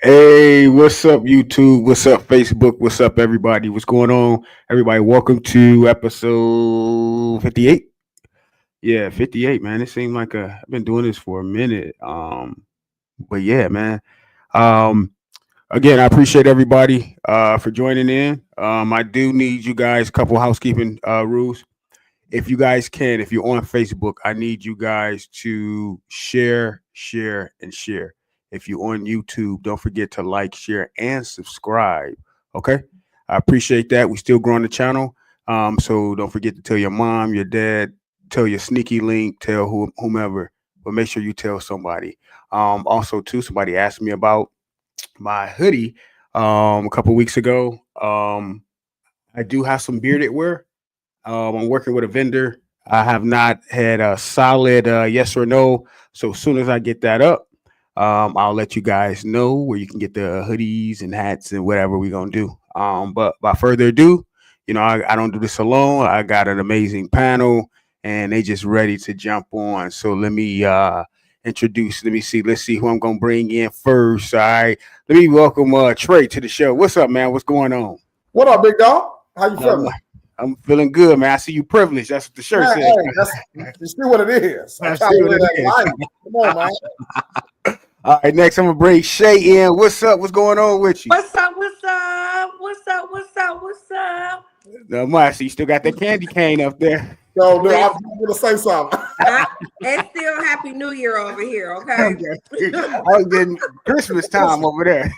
Hey, what's up, YouTube? What's up, Facebook? What's up, everybody? What's going on? Everybody, welcome to episode 58. Yeah, 58, man. It seemed like I've been doing this for a minute. But yeah, man. Um, Again, I appreciate everybody for joining in. I do need you guys a couple housekeeping rules. If you guys can, if you're on Facebook, I need you guys to share, and share. If you're on YouTube, don't forget to like, share, and subscribe. Okay, I appreciate that. We still growing the channel, so don't forget to tell your mom, your dad, tell your sneaky link, tell whomever, but make sure you tell somebody. Also, too, somebody asked me about my hoodie a couple weeks ago. I do have some bearded wear. I'm working with a vendor. I have not had a solid yes or no. So as soon as I get that up, I'll let you guys know where you can get the hoodies and hats and whatever we're gonna do. But by further ado, I don't do this alone. I got an amazing panel, and they just ready to jump on. So let me introduce. Let me see. Let's see who I'm gonna bring in first. All right. Let me welcome Trey to the show. What's up, man? What's going on? What up, big dog? How you feeling? I'm feeling good, man. I see you privileged. That's what the shirt says. You see what it is. I'm trying to live that life. Come on, man. All right, next I'm gonna bring Shay in. What's up? What's going on with you? What's up? What's up? What's up? What's up? What's up? No, Marcy, you still got that candy cane up there. No, dude, I'm gonna say something. It's still Happy New Year over here, okay? I was getting Christmas time over there.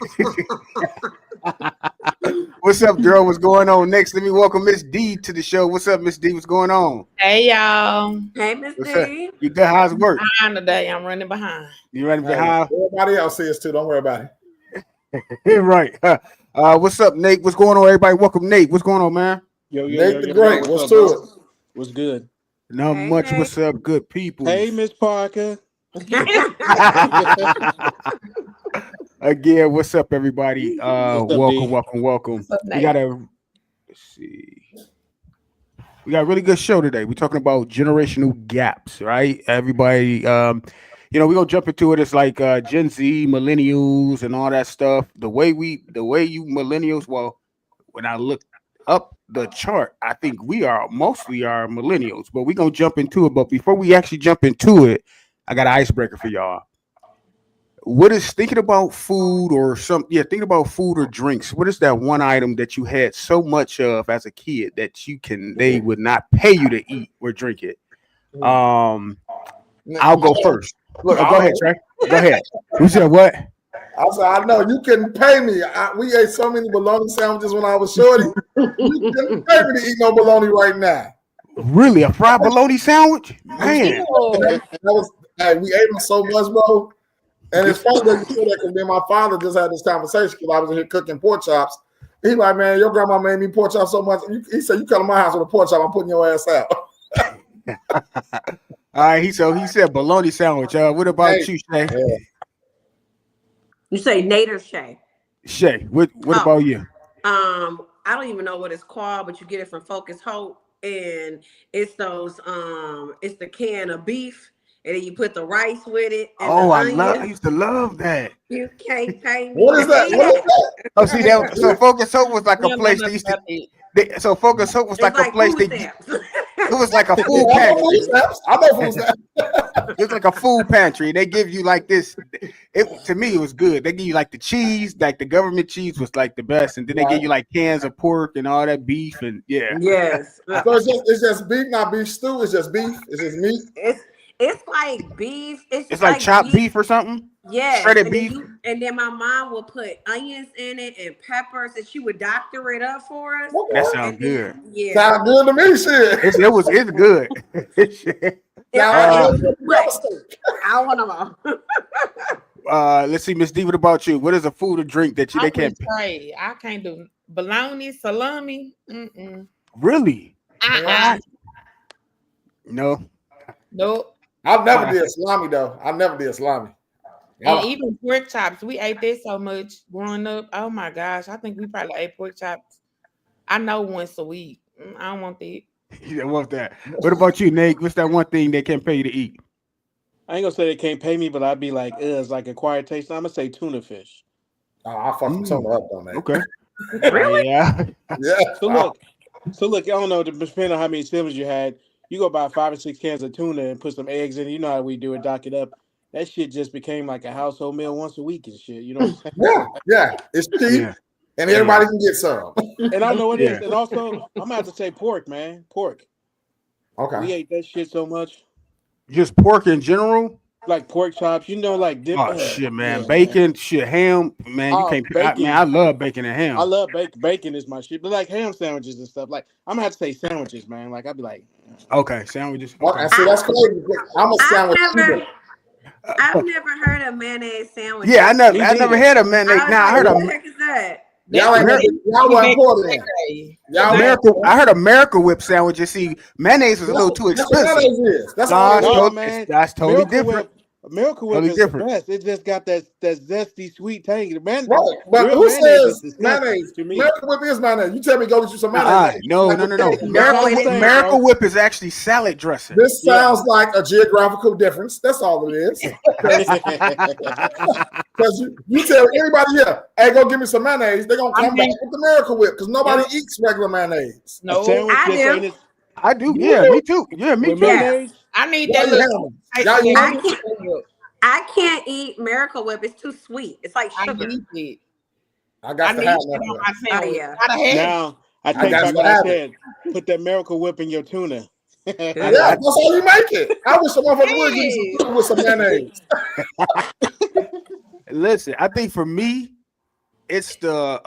What's up, girl? What's going on? Next, let me welcome Miss D to the show. What's up, Miss D? What's going on? Hey y'all. Hey, Miss What's D. up? You good? How's work? Behind today. I'm running behind. You running behind? Everybody else is too. Don't worry about it. Right. What's up, Nate? What's going on, everybody? Welcome, Nate. What's going on, man? Nate the Great. What's to it? What's good? Not Hey, much. Nate. What's up, good people? Hey, Miss Parker. Again, what's up, everybody? What's up, welcome. What's up, We Nate? got let's see. We got a really good show today. We're talking about generational gaps, right? Everybody, we're gonna jump into it. It's like Gen Z, millennials, and all that stuff. The way you millennials, well, when I look up the chart, I think we are mostly are millennials, but we're gonna jump into it. But before we actually jump into it, I got an icebreaker for y'all. What is thinking about food or thinking about food or drinks? What is that one item that you had so much of as a kid that they would not pay you to eat or drink it? I'll go first. Look, Go ahead, Trey. Go ahead. You said what? I know you couldn't pay me. We ate so many bologna sandwiches when I was shorty. You couldn't pay me to eat no bologna right now. Really, a fried bologna sandwich? Man, We ate them so much, bro. And it's funny that you say that because me and my father just had this conversation because I was in here cooking pork chops. He like, man, your grandma made me pork chops so much. He said, you come to my house with a pork chop, I'm putting your ass out. all right. He said bologna sandwich. What about you, Shay? Yeah. You say Nate or Shay? Shay, what about you? I don't even know what it's called, but you get it from Focus Hope, and it's it's the can of beef, and then you put the rice with it. And I used to love that. You can't pay me. What is that? What is that? Oh, see that. So Focus Hope was like a Yeah, place no, they used to. no, So Focus Hope was It's like a place food they. stamps. It was like a Yeah, food I pantry. know food stamps. I know food stamps. It was like a food pantry. They give you like this. To me, it was good. They give you like the cheese, like the government cheese was like the best, and then they give you like cans of pork and all that beef, and yeah. Yes. So it's just beef, not beef stew. It's just beef. It's just meat. It's like beef. It's like chopped beef or something. Yes. Shredded and beef. And then my mom would put onions in it and peppers, and she would doctor it up for us. That sounds And good. then, yeah. Sound good to me, shit. It's good. Yeah, Sound good. I want them. Let's see, Miss D. What about you? What is a food or drink that they I'm can't? with Trey. I can't do bologna, salami. Really? Uh-uh. No. Nope. I've never did salami though. I never did salami. And even pork chops, we ate that so much growing up. Oh my gosh, I think we probably ate pork chops. I know once a week. I don't want that. You don't want that. What about you, Nate? What's that one thing they can't pay you to eat? I ain't gonna say they can't pay me, but I'd be like, it's like acquired taste. I'm gonna say tuna fish. Oh, I fucked the tuna up on that. Okay. Really? Yeah. Yeah. So look, I don't know, depending on how many siblings you had, you go buy 5 or 6 cans of tuna and put some eggs in it. You know how we do it, dock it up. That shit just became like a household meal once a week and shit. You know what I'm saying? Yeah. It's cheap, Yeah. and everybody can get some. And I know it is. Yeah. And also, I'm gonna have to say pork, man. Pork. We Okay. ate that shit so much. Just pork in general. Like pork chops, you know, like dip. Oh shit, man. Yeah, Bacon, shit, ham, man. You Oh, can't. bacon. Man, I love bacon and ham. I love bacon. Bacon is my shit. But like ham sandwiches and stuff. Like I'm gonna have to say sandwiches, man. Like I'd be like, Okay, sandwiches. Okay. See, that's crazy. I'm a sandwich eater. I've never heard of mayonnaise sandwich. Yeah, I never Me never neither. had a mayonnaise. Now I heard what a the heck is that? Y'all ain't y'all wasn't poured in. Y'all America. I heard America Whip sandwiches. See, mayonnaise is a little too That's what expensive. mayonnaise is. That's No, all it's it is. No, tot- man. that's totally Miracle different. Whip. Miracle Whip Totally is different. the best. It just got that zesty, sweet tang. Man, Right. But real who mayonnaise says is disgusting mayonnaise? to me. Miracle Whip is mayonnaise. You tell me go get you some mayonnaise. No. No, it Miracle isn't. Whip is actually salad dressing. This sounds like a geographical difference. That's all it is. Because you tell anybody here, hey, go give me some mayonnaise, they're going to come back with the Miracle Whip because nobody eats regular mayonnaise. A No, sandwich I just do. ain't as- I do. Yeah, me too. Yeah, me with too. mayonnaise. I need Y'all that eat little. ham. Y'all eat ham. I can't eat Miracle Whip. It's too sweet. It's like I sugar. need it. I I got to need have it on that. my sandwich. yeah. Gotta have it. Now I take got back to what I have it. said. Put that Miracle Whip in your tuna. Yeah, that's all you make it. I wish some motherfucker would give me some food with some mayonnaise. Listen, I think for me, it's the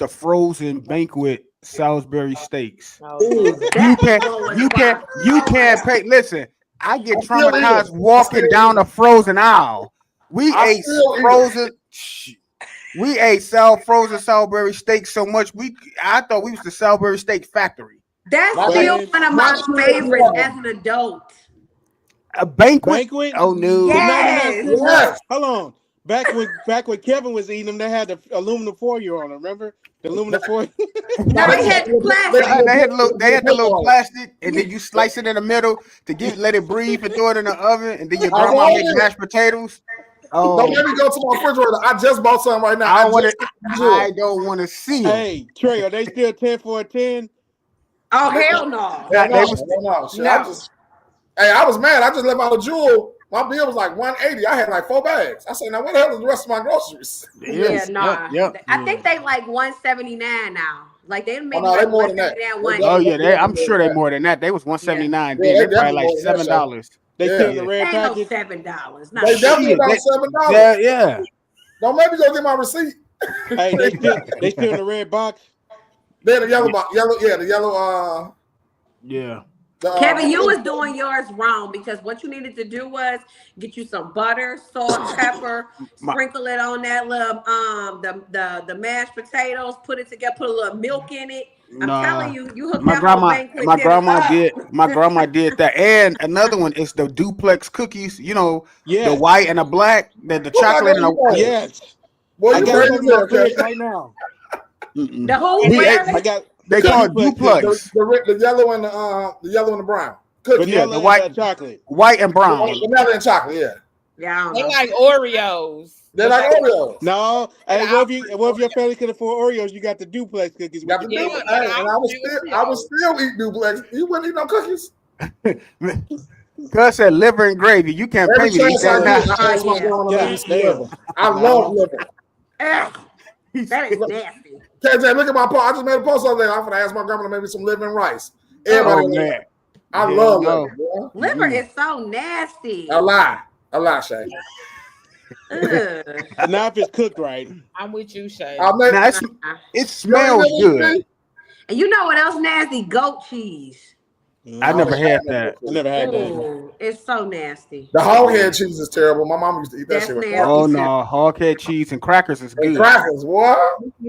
frozen banquet Salisbury steaks. No. You can't pay. Listen, I get I still eat traumatized it. walking down a frozen aisle. We I ate still eat it. frozen. We ate frozen Salisbury steaks so much. I thought we was the Salisbury steak factory. That's My still bad. one of my favorites as an adult. A banquet. Banquet? Oh no. Yes. Yes. Hold on. Back when Kevin was eating them, they had the aluminum foil on them. Remember the aluminum foil? No, they had the plastic. They had the little plastic, and then you slice it in the middle to let it breathe and throw it in the oven, and then your grandma make mashed potatoes. Oh, Don't let me go to my refrigerator. I just bought some right now. I don't don't want to see it. Hey, Trey, are they still 10 for a 10? Oh, hell no. Yeah, They no, was- no, shit. No. I was mad. I just left out a Jewel. My bill was like $180. I had like 4 bags. I said, now what the hell is the rest of my groceries? Yeah, nah. Yep. I think they like $179 now. Like they make no, they more than that. Oh yeah, I'm sure they more than that. They was $179 Yeah, then. they They probably like definitely more than that, $7. They Yeah. still in the red Ain't no package? $7. They definitely Shit, about $7. Yeah. Don't make me go get my receipt. Hey, they still in the red box? They're the yellow box. The yellow. Yeah. Kevin, you was doing yours wrong because what you needed to do was get you some butter, salt, pepper, sprinkle it on that little the mashed potatoes, put it together, put a little milk in it. I'm telling you, you hooked that whole banquet dinner up. My grandma did that. And another one is the duplex cookies, the Yeah. white and the black, the chocolate and the Yes. Boy, I you got crazy some in my there, fridge okay? right now. The whole We where? I got They call it duplex. The yellow and the yellow and the brown. Cookie. Yeah, vanilla the white- and chocolate. White and brown. Vanilla and chocolate, yeah. Yeah, I don't They know. like Oreos. They're like Oreos. No, hey, what if your family can afford Oreos? You got the duplex cookies. Got the with duplex. Yeah, Hey, and I was still eat duplex. You wouldn't eat no cookies. Cuz said liver and gravy. You can't pay Every me to eat chance I that get, now. I ask my Yeah. grandma to Yeah, make me some damn. liver. I love liver. Ugh, that is nasty. KJ, look at my post. I just made a post over there. I'm gonna ask my grandma to make me some liver and rice. Oh Everybody, man. I Yeah, love no. liver. Boy. Liver is so nasty. A lie, Shay. Ugh. Now if it's cooked right. I'm with you, Shay. I made. Now it smells good. And you know what else nasty? Goat cheese. I never had that. I never had that. Ooh, it's so nasty. The hog head cheese is terrible. My mom used to eat that That's shit with nasty. crackers. Oh no, hog head cheese and crackers is And good. crackers, what?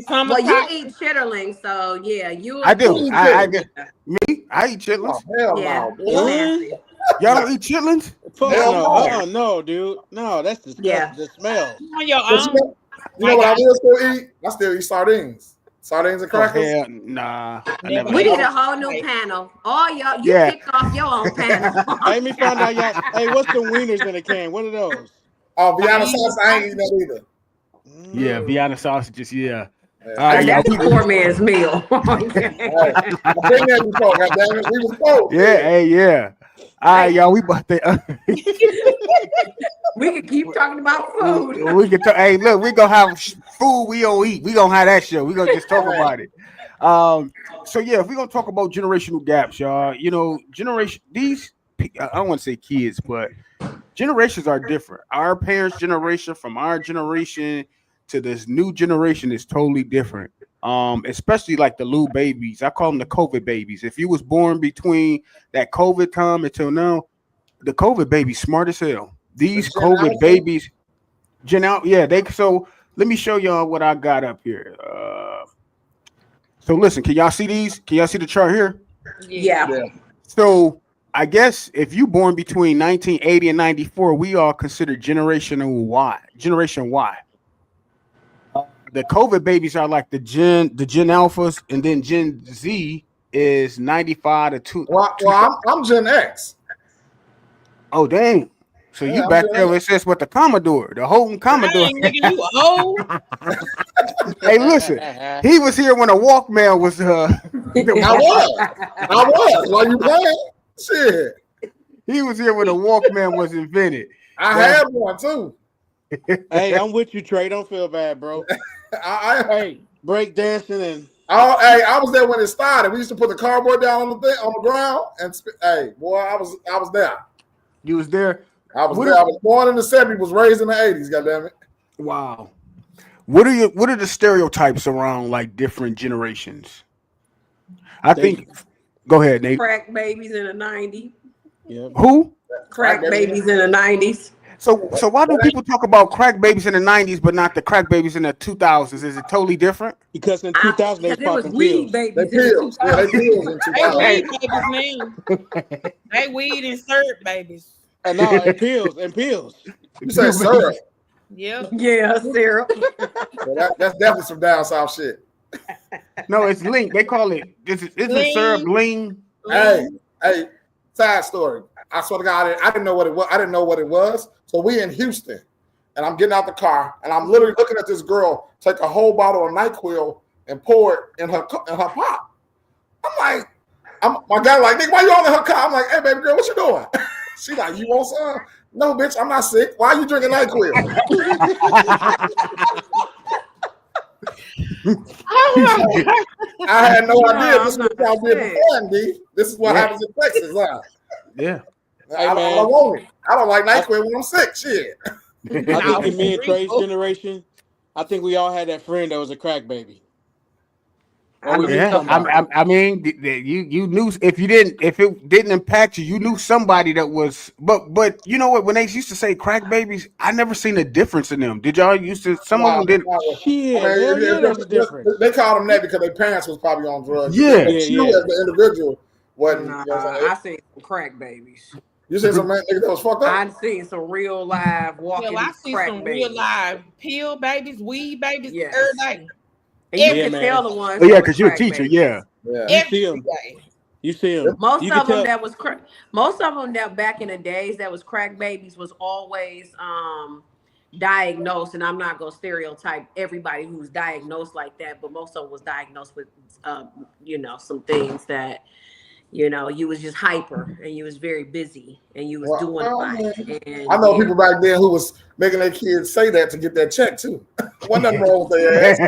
Well, you eat chitterlings, so yeah, you. I do. Ooh, I do. Me? I eat chitlins. Oh, hell Yeah, no. it's boy. nasty. Y'all don't eat chitlins? Fuck Hell no. no. No, dude. No, that's disgusting. Yeah. The smell. On your But own. you know what I will still eat? I still eat sardines. Sardines and Oh, crackers. hell, nah. I never We had need that. a whole new panel. All y'all, you Yeah. kicked off your own panel. Let me find out y'all. Hey, what's the wieners in a can? What are those? Oh, be honest, I ain't eating that either. Yeah, Vienna sausages. Yeah. Yeah. All right, That's y'all. a poor man's meal. Hey, I've been there before, goddammit. We was both. Yeah, hey, yeah. All right, y'all. We about to. We can keep talking about food. We can talk. Hey, look, we gonna have food. We don't eat. We gonna have that show. We gonna just talk about it. So yeah, if we gonna talk about generational gaps, y'all. You know, generation. These I don't want to say kids, but generations are different. Our parents' generation from our generation to this new generation is totally different. Especially like the little babies. I call them the COVID babies. If you was born between that COVID time until now, the COVID babies smart as hell. These Gen COVID Alpha? babies, Gen Alpha, yeah, they so let me show y'all what I got up here. So listen, can y'all see these? Can y'all see the chart here? Yeah. So I guess if you born between 1980 and 94, we are considered Generation Y. The COVID babies are like the Gen Alphas, and then Gen Z is 95 to 2. Well, I'm Gen X. Oh dang! So Yeah, you I'm back Gen there X. with this with the Commodore, the Holden Commodore. Dang, nigga, you old. Hey, listen, he was here when a Walkman was. I was. While you playing? Shit. He was here when a Walkman was invented. I had one too. Hey, I'm with you, Trey. Don't feel bad, bro. Hey, break dancing and I was there when it started. We used to put the cardboard down on the ground, and hey, boy, I was there. You was there. I was there. I was born in the 70s, was raised in the 80s. Goddamn it! Wow. What are the stereotypes around like different generations? I think. Go ahead, Nate. Crack babies in the 90s. yeah. Who? Crack babies in the 90s. So why do people talk about crack babies in the 90s but not the crack babies in the 2000s? Is it totally different? Because in 2000 they was Because it was popping weed pills. They babies. pills. Yeah, they pills in They 2000. weed babies, man. They weed and syrup babies. And no, and pills. You say syrup? Yep. Yeah, syrup. Well, that's definitely some down south shit. No, it's lean. They call it. Is it syrup lean? Hey, side story. I swear to God, I didn't know what it was. I didn't know what it was. So we in Houston, and I'm getting out the car, and I'm literally looking at this girl take a whole bottle of NyQuil and pour it in her pop. I'm like, my guy like, nigga, why you all in her car? I'm like, hey, baby girl, what you doing? She like, you want some? No, bitch, I'm not sick. Why are you drinking NyQuil? I had no idea this was how we fun, D. This is what happens in Texas, huh? Yeah. I don't want it. I don't like NyQuil when I'm sick. Shit. I think in me and Trey's generation, I think we all had that friend that was a crack baby. I mean, you knew if it didn't impact you, you knew somebody that was. But you know what? When they used to say crack babies, I never seen a difference in them. Did y'all used to? Some of them didn't. Yeah, that's different. They called them that because their parents was probably on drugs. Yeah. You as the individual wasn't. I seen some crack babies. You seen some man nigga that was fucked up? I seen some real live walking I see crack some babies. real live pill babies, weed babies, Yes. every day. And you Yeah, can man. tell the ones. Oh, yeah, that because was you're a crack teacher. babies. Yeah. Yeah. You see them. You see them. Most You of can them tell- that was most of them that back in the days that was crack babies was always diagnosed, and I'm not gonna stereotype everybody who's diagnosed like that, but most of them was diagnosed with some things that you was just hyper and you was very busy and you was doing a lot. And I know people back then who was making their kids say that to get that check too. Wasn't nothing wrong with their ass.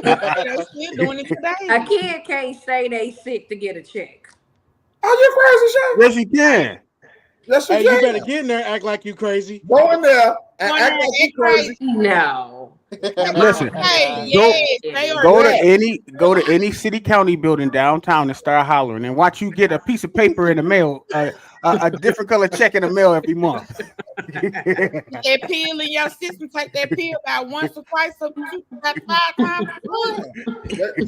They're still doing it today. a kid can't say they sick to get a check. Are you crazy, Shay? Yes, you can. Yes, you Hey, can. you better get in there and act like you crazy. Go in there and Go act in like there you crazy. No. Listen, Hey, Go- yes, they are. go to any city county building downtown and start hollering and watch you get a piece of paper in the mail, a different color check in the mail every month. That pill in your system, take that pill about once or twice a week, about 5 times a month.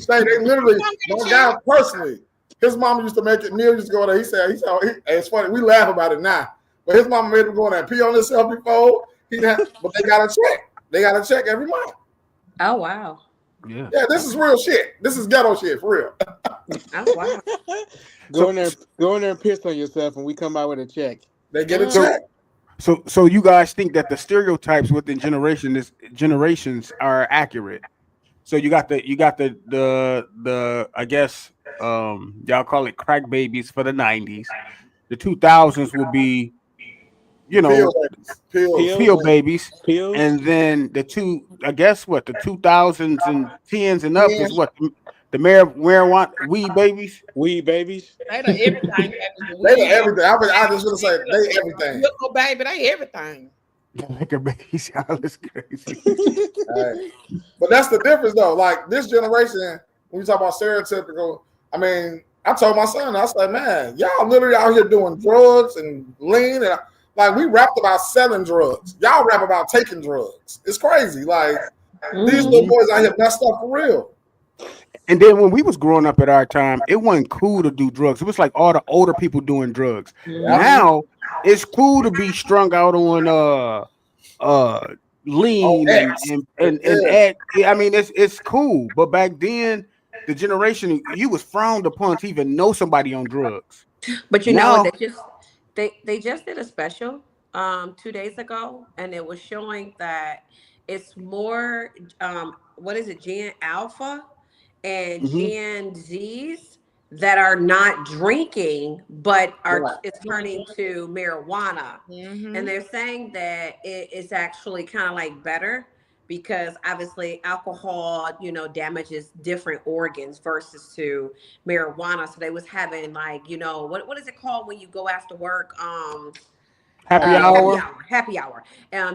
They literally, my guy personally, his mama used to make it. Neil used to go there. He said, it's funny. We laugh about it now, but his mama made him go in there and pee on himself before. But they got a check. They got a check every month. Oh wow. Yeah. Yeah, this is real shit. This is ghetto shit for real. Oh wow. Go in there and piss on yourself, and we come out with a check. They get a check. So you guys think that the stereotypes within generations are accurate? So you got the I guess y'all call it crack babies for the 90s. The 2000s will be, you know, pill babies, Pills. and then the 2000s and 10s and up Yeah. is what the marijuana weed babies. Weed babies. They done everything. Baby. They do everything. I just want to say they everything. Look, oh, baby, they everything. Liquor babies, y'all is crazy. Right. But that's the difference, though. Like this generation, when we talk about stereotypical, I mean, I told my son, I said, man, y'all literally out here doing drugs and lean, and like we rapped about selling drugs. Y'all rap about taking drugs. It's crazy. Like these little boys out here messed up for real. And then when we was growing up at our time, it wasn't cool to do drugs. It was like all the older people doing drugs. Now it's cool to be strung out on lean and add, I mean it's cool. But back then, the generation, you was frowned upon to even know somebody on drugs. But you Now- know, they just did a special 2 days ago, and it was showing that it's more what is it, Gen Alpha and Gen Zs that are not drinking but are it's turning to marijuana. And they're saying that it's actually kind of like better because obviously alcohol, you know, damages different organs versus to marijuana. So they was having like, you know, what is it called when you go after work? Happy hour.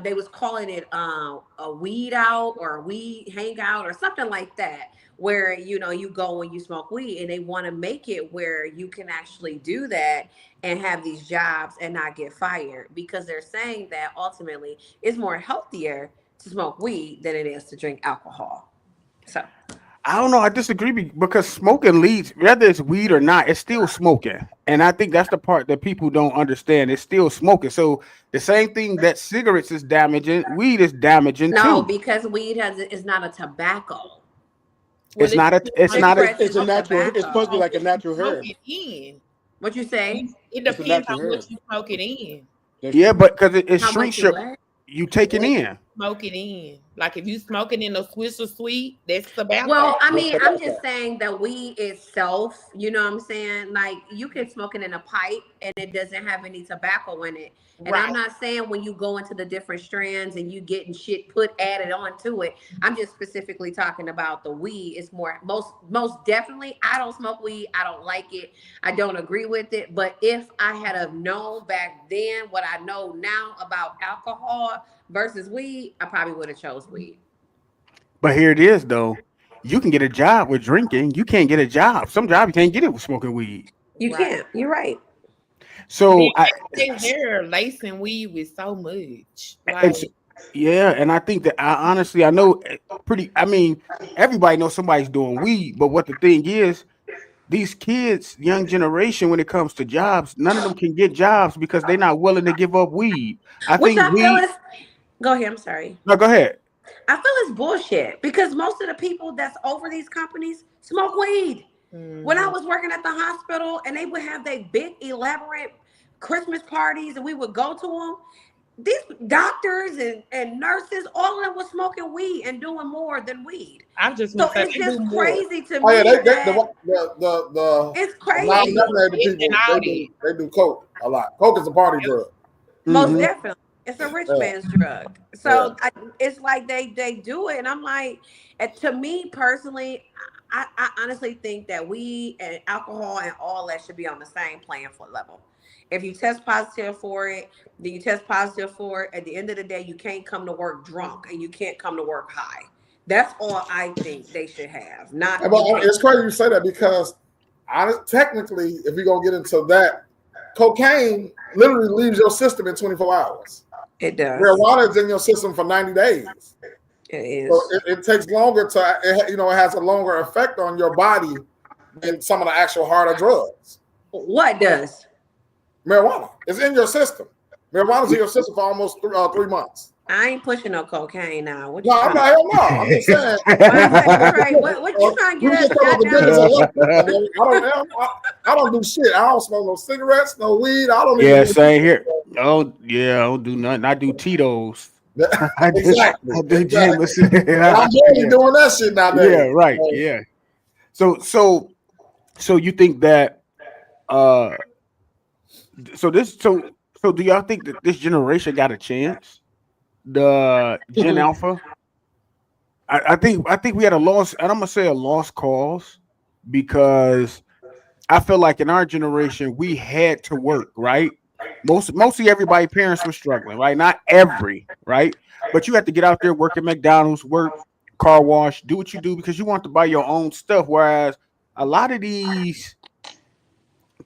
They was calling it a weed out or a weed hangout or something like that, where you know you go and you smoke weed, and they want to make it where you can actually do that and have these jobs and not get fired, because they're saying that ultimately it's more healthier to smoke weed than it is to drink alcohol. So I don't know. I disagree because smoking leads, whether it's weed or not, it's still smoking. And I think that's the part that people don't understand. It's still smoking. So the same thing that cigarettes is damaging, weed is damaging no, too. because weed is not a tobacco. It's not a It's a natural. It's supposed to be like a natural herb. What you say? It depends on what you smoke it in. Yeah, but because it's How street much shop, what? you take it in. Smoke it in. Like if you smoking in a Swisher Sweet, that's tobacco. Well, I mean, I'm just saying that weed itself, you know what I'm saying? Like you can smoke it in a pipe and it doesn't have any tobacco in it. And I'm not saying when you go into the different strands and you getting shit added on to it. I'm just specifically talking about the weed. It's more most definitely. I don't smoke weed. I don't like it. I don't agree with it. But if I had have known back then what I know now about alcohol versus weed, I probably would have chose weed. But here it is though. You can get a job with drinking. You can't get a job. Some job you can't get it with smoking weed. You can't. You're right. So they're lacing weed with so much. and I think that I know I mean, everybody knows somebody's doing weed, but what the thing is, these kids, young generation, when it comes to jobs, none of them can get jobs because they're not willing to give up weed. I think weed. Go ahead. I'm sorry. No, go ahead. I feel it's bullshit because most of the people that's over these companies smoke weed. When I was working at the hospital and they would have their big elaborate Christmas parties and we would go to them, these doctors and nurses, all of them was smoking weed and doing more than weed. I'm just so it's just crazy to me. Oh yeah, the it's crazy. They do coke a lot. Coke is a party drug. Most definitely. It's a rich man's drug. So it's like they do it. And I'm like, to me personally, I honestly think that weed and alcohol and all that should be on the same playing field level. If you test positive for it, then you test positive for it. At the end of the day, you can't come to work drunk and you can't come to work high. That's all I think they should have. It's crazy you say that because technically, if you're going to get into that, cocaine literally leaves your system in 24 hours. It does. Marijuana is in your system for 90 days. It is. So it takes longer it has a longer effect on your body than some of the actual harder drugs. What does? Marijuana is in your system. Marijuana's in your system for almost 3 months. I ain't pushing no cocaine now. I'm just saying. What you trying to get us? I don't do shit. I don't smoke no cigarettes, no weed. I don't. Yeah, same here. Oh yeah, I don't do nothing. I do Tito's. I do, Exactly. I do Exactly. Jameson. And I'm barely Yeah. doing that shit nowadays. Yeah, right. So, Yeah. So you think that uh so this so do y'all think that this generation got a chance? The Gen Alpha? I think we had a lost, and I'm gonna say a lost cause because I feel like in our generation we had to work, right? Mostly everybody parents were struggling, right? Not every, right? But you had to get out there, work at McDonald's, work car wash, do what you do because you want to buy your own stuff. Whereas a lot of these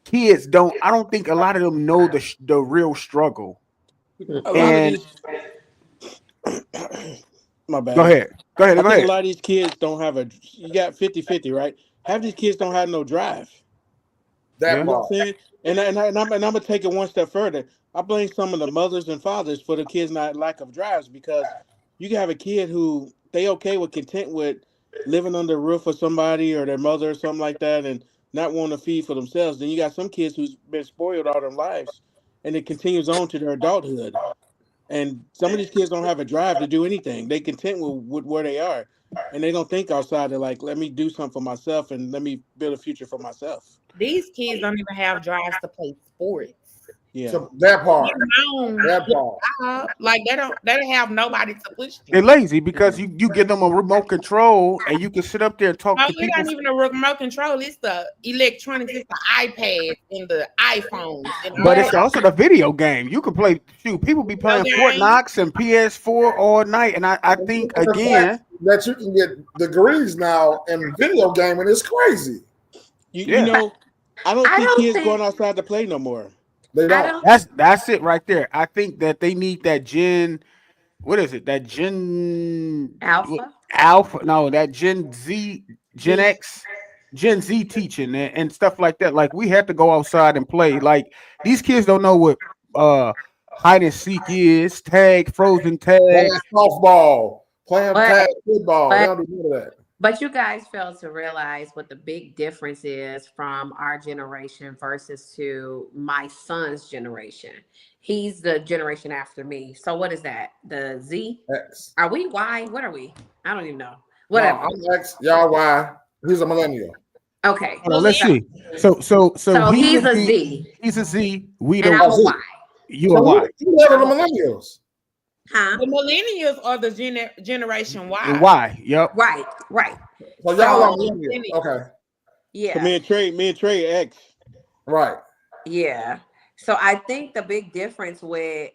kids don't. I don't think a lot of them know the real struggle. A lot of And these, my go bad. ahead, go ahead, I go think a ahead. lot of these kids don't have a. You got 50-50, right? Half these kids don't have no drive. that Yeah. You know what part. I'm saying? And I'm gonna take it one step further. I blame some of the mothers and fathers for the kids' not lack of drives because you can have a kid who they okay with content with living under the roof of somebody or their mother or something like that and not wanting to feed for themselves. Then you got some kids who's been spoiled all their lives and it continues on to their adulthood. And some of these kids don't have a drive to do anything. They content with where they are. And they don't think outside. They're like, let me do something for myself and let me build a future for myself. These kids don't even have drives to play sports. Yeah. So that part. Get home, That part. like they don't have nobody to push They're them. lazy because you give them a remote control and you can sit up there and talk No, to it people. ain't even a remote control. It's the electronics. It's the iPads and the iPhones and all But that it's also the video game. You can play. Shoot, people be playing Fort game. Knox and PS4 all night, and I think And the again, fact that you can get degrees now in video gaming is crazy. You Yeah. know, I don't I see don't kids think- going outside to play no more. They I don't. don't. that's it right there. I think that they need that Gen. What is it? That Gen Alpha. Alpha? No, that Gen Z, Gen Z. X, Gen Z teaching and stuff like that. Like we have to go outside and play. Like these kids don't know what hide and seek is, tag, frozen tag. Playing softball, playing But- tag football. They but- don't do none of that. But you guys fail to realize what the big difference is from our generation versus to my son's generation. He's the generation after me. So what is that? The Z? X. Are we Y? What are we? I don't even know. No, Whatever. I'm X. Y'all Y. He's a millennial. Okay. Hold on, let's see. So He's a Z. Z He's a Z. We and don't. I'm a Z. Y. You a So Y. who the hell are the millennials? Huh? The millennials are the generation Y. Y. Yep. Right. So y'all are So- millennials. Okay. So Yeah. me and Trey X. Right. Yeah. So I think the big difference with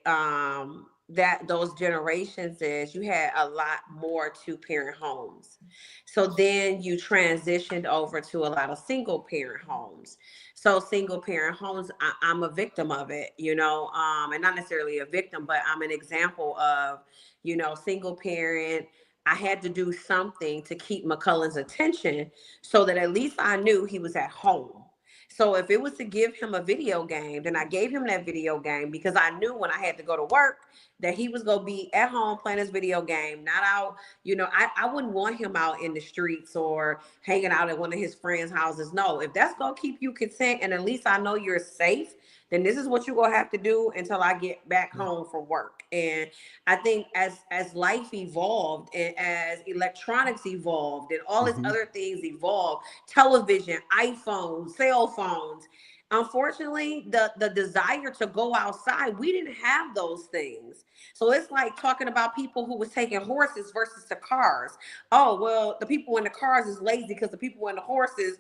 that those generations is you had a lot more two-parent homes. So then you transitioned over to a lot of single parent homes. So single parent homes, I'm a victim of it, and not necessarily a victim, but I'm an example of, single parent. I had to do something to keep McCullen's attention so that at least I knew he was at home. So if it was to give him a video game, then I gave him that video game because I knew when I had to go to work that he was going to be at home playing his video game, not out. I wouldn't want him out in the streets or hanging out at one of his friends' houses. No, if that's going to keep you content and at least I know you're safe, then this is what you're going to have to do until I get back home from work. And I think as life evolved and as electronics evolved and all these other things evolved, television, iPhones, cell phones, unfortunately, the desire to go outside, we didn't have those things. So it's like talking about people who was taking horses versus the cars. Oh, well, the people in the cars is lazy because the people in the horses,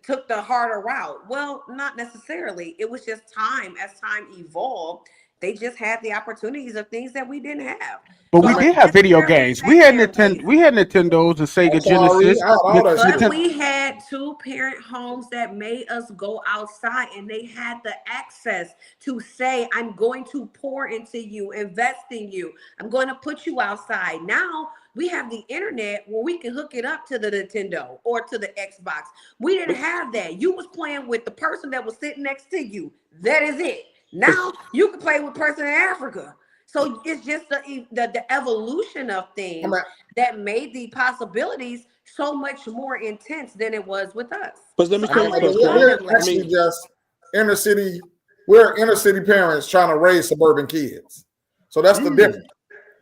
took the harder route. Well, not necessarily. It was just time. As time evolved, they just had the opportunities of things that we didn't have. But we So did have video necessarily games. We had secondary. We had Nintendos and Sega Atari, Genesis. all that But shit. we had two-parent homes that made us go outside, and they had the access to say, I'm going to pour into you, invest in you. I'm going to put you outside. Now we have the internet where we can hook it up to the Nintendo or to the Xbox. We didn't have that. You was playing with the person that was sitting next to you. That is it. Now you can play with person in Africa. So it's just the evolution of things that made the possibilities so much more intense than it was with us. But let me So tell I'm you with something. you on We're them, actually just inner city we're inner city parents trying to raise suburban kids. So that's the difference.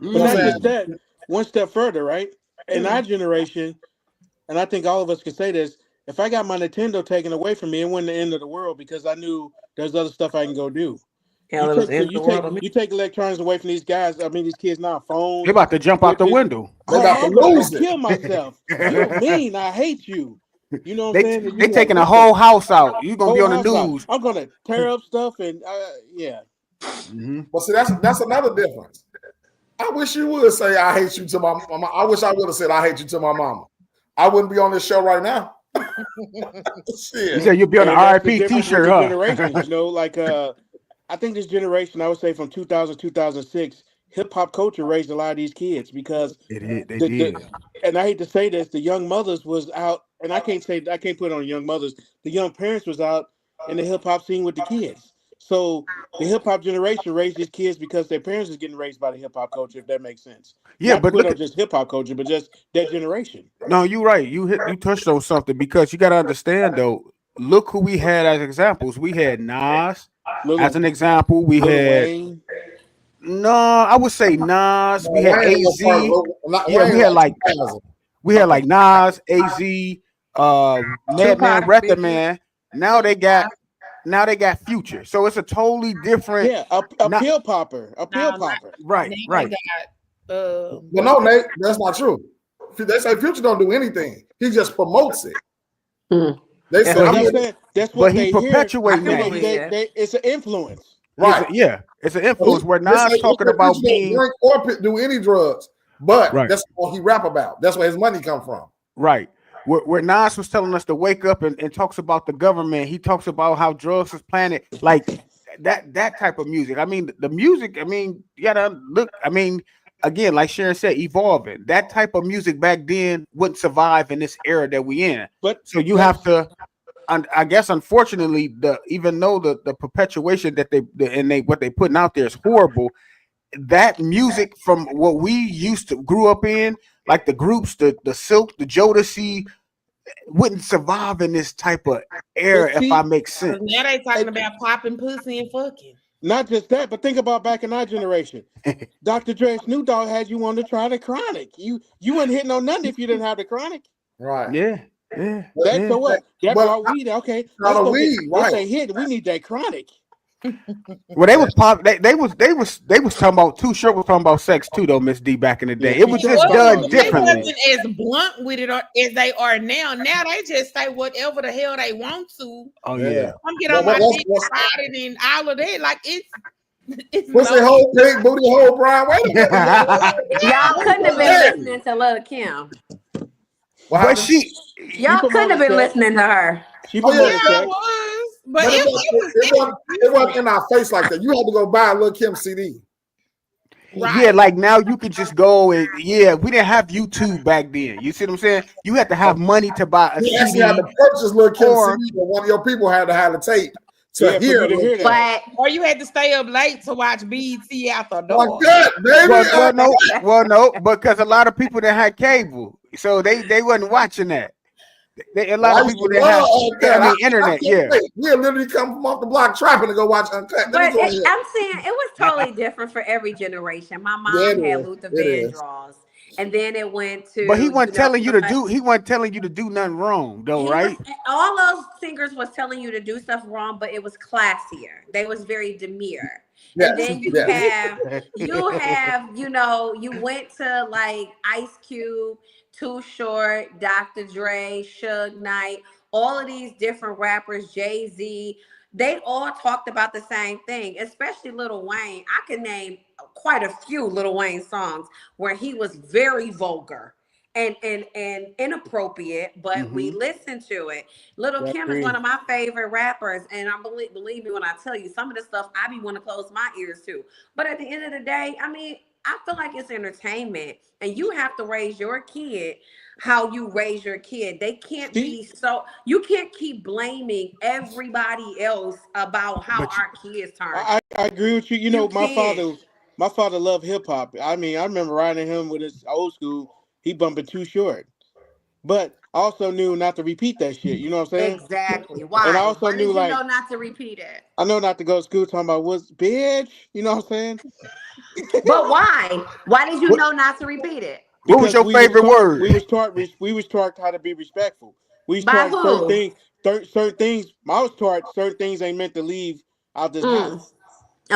But not just that, one step further, right? In our generation, and I think all of us can say this, if I got my Nintendo taken away from me, it wasn't the end of the world because I knew there's other stuff I can go do. You take electronics away from these guys, these kids now, phones. They about to jump out the window. They about to lose it. Kill myself. You mean I hate you. You know what I'm saying? They taking a whole house out. You're going to be on the news. I'm going to tear up stuff and, yeah. But see, that's another difference. I wish you would say I hate you to my mama. I wish I would have said I hate you to my mama. I wouldn't be on this show right now. You said you'd be on an RIP t-shirt, huh? Generations, I think this generation, I would say from 2000 2006, hip hop culture raised a lot of these kids because they did. And I hate to say this, the young mothers was out, and I can't put it on young mothers. The young parents was out in the hip hop scene with the kids. So the hip hop generation raised these kids because their parents is getting raised by the hip hop culture, if that makes sense. Yeah, Not but look at just hip hop culture, but just that generation. No, you're right. You touched on something because you got to understand though. Look who we had as examples. We had Nas as an example. We had Wayne. No, I would say Nas. We had AZ. We had like Nas, AZ, Madman, Retha Man. Now they got Future. So it's a totally different. Yeah, a pill popper. Right. Well, no, Nate, that's not true. They say Future don't do anything. He just promotes it. They say that's what he perpetuating that. It's an influence. Right. It's an influence where Nas talking about being drink or do any drugs, but that's what he rap about. That's where his money come from. Right. Where Nas was telling us to wake up and talks about the government. He talks about how drugs is planted, like that type of music. The music. You gotta look. Again, like Sharon said, evolving. That type of music back then wouldn't survive in this era that we in. So you have to. I guess unfortunately, even though the perpetuation that what they putting out there is horrible, that music from what we grew up in, like the groups, the Silk, the Jodeci, wouldn't survive in this type of era if I make sense. Now they talking about popping pussy and fucking. Not just that, but think about back in our generation. Dr. Dre, Snoop Dogg had you on to try the chronic. You wouldn't hit no nothing if you didn't have the chronic. Right. Yeah. So what? That brought weed. Okay. Not a weed, right? They hit. We need that chronic. Well, they was pop. They was talking about Too Short was talking about sex too, though, Miss D. Back in the day, it was just done differently. They wasn't as blunt with it as they are now. Now they just say whatever the hell they want to. Oh yeah. I'm getting on my dick started and all of that. Like it's pussy hole, pig booty hole, Brian. Wait a minute. Y'all couldn't have been listening to Lil' Kim. Well, Y'all couldn't have been listening to her. It was. But it wasn't in our face like that. You had to go buy a Lil' Kim CD. Right. Yeah, like now you could just go and we didn't have YouTube back then. You see what I'm saying? You had to have money to buy a CD. You had to purchase Lil' Kim CD, but one of your people had to have the tape to hear that. Or you had to stay up late to watch BET after dark. Like that, baby. Well, no, because a lot of people that had cable, so they wasn't watching that. A lot of people that have internet, we literally come from off the block trapping to go watch Uncut. But I'm saying it was totally different for every generation. My mom had Luther Vandross, and then it went to. But he wasn't telling you to do. He wasn't telling you to do nothing wrong, though, right? All those singers was telling you to do stuff wrong, but it was classier. They was very demure. And then you have, you went to like Ice Cube, Too Short, Dr. Dre, Suge Knight, all of these different rappers, Jay-Z, they all talked about the same thing, especially Lil Wayne. I can name quite a few Lil Wayne songs where he was very vulgar and inappropriate, but we listened to it. Lil' Kim is one of my favorite rappers, and I believe me when I tell you some of the stuff I be want to close my ears to. But at the end of the day, I feel like it's entertainment, and you have to raise your kid how you raise your kid. They can't you can't keep blaming everybody else about how our kids turn. I agree with you. My father loved hip hop. I remember riding him with his old school. He bumping Too Short. But I also knew not to repeat that shit. You know what I'm saying? Exactly. And I Why? also Why did knew you like know not to repeat it? I know not to go to school talking about what's bitch. You know what I'm saying? But why? Why did you What, know not to repeat it? what was Because your favorite word? we was taught how to be respectful. We was By taught who? certain things. I was taught certain things ain't meant to leave out this Mm. house.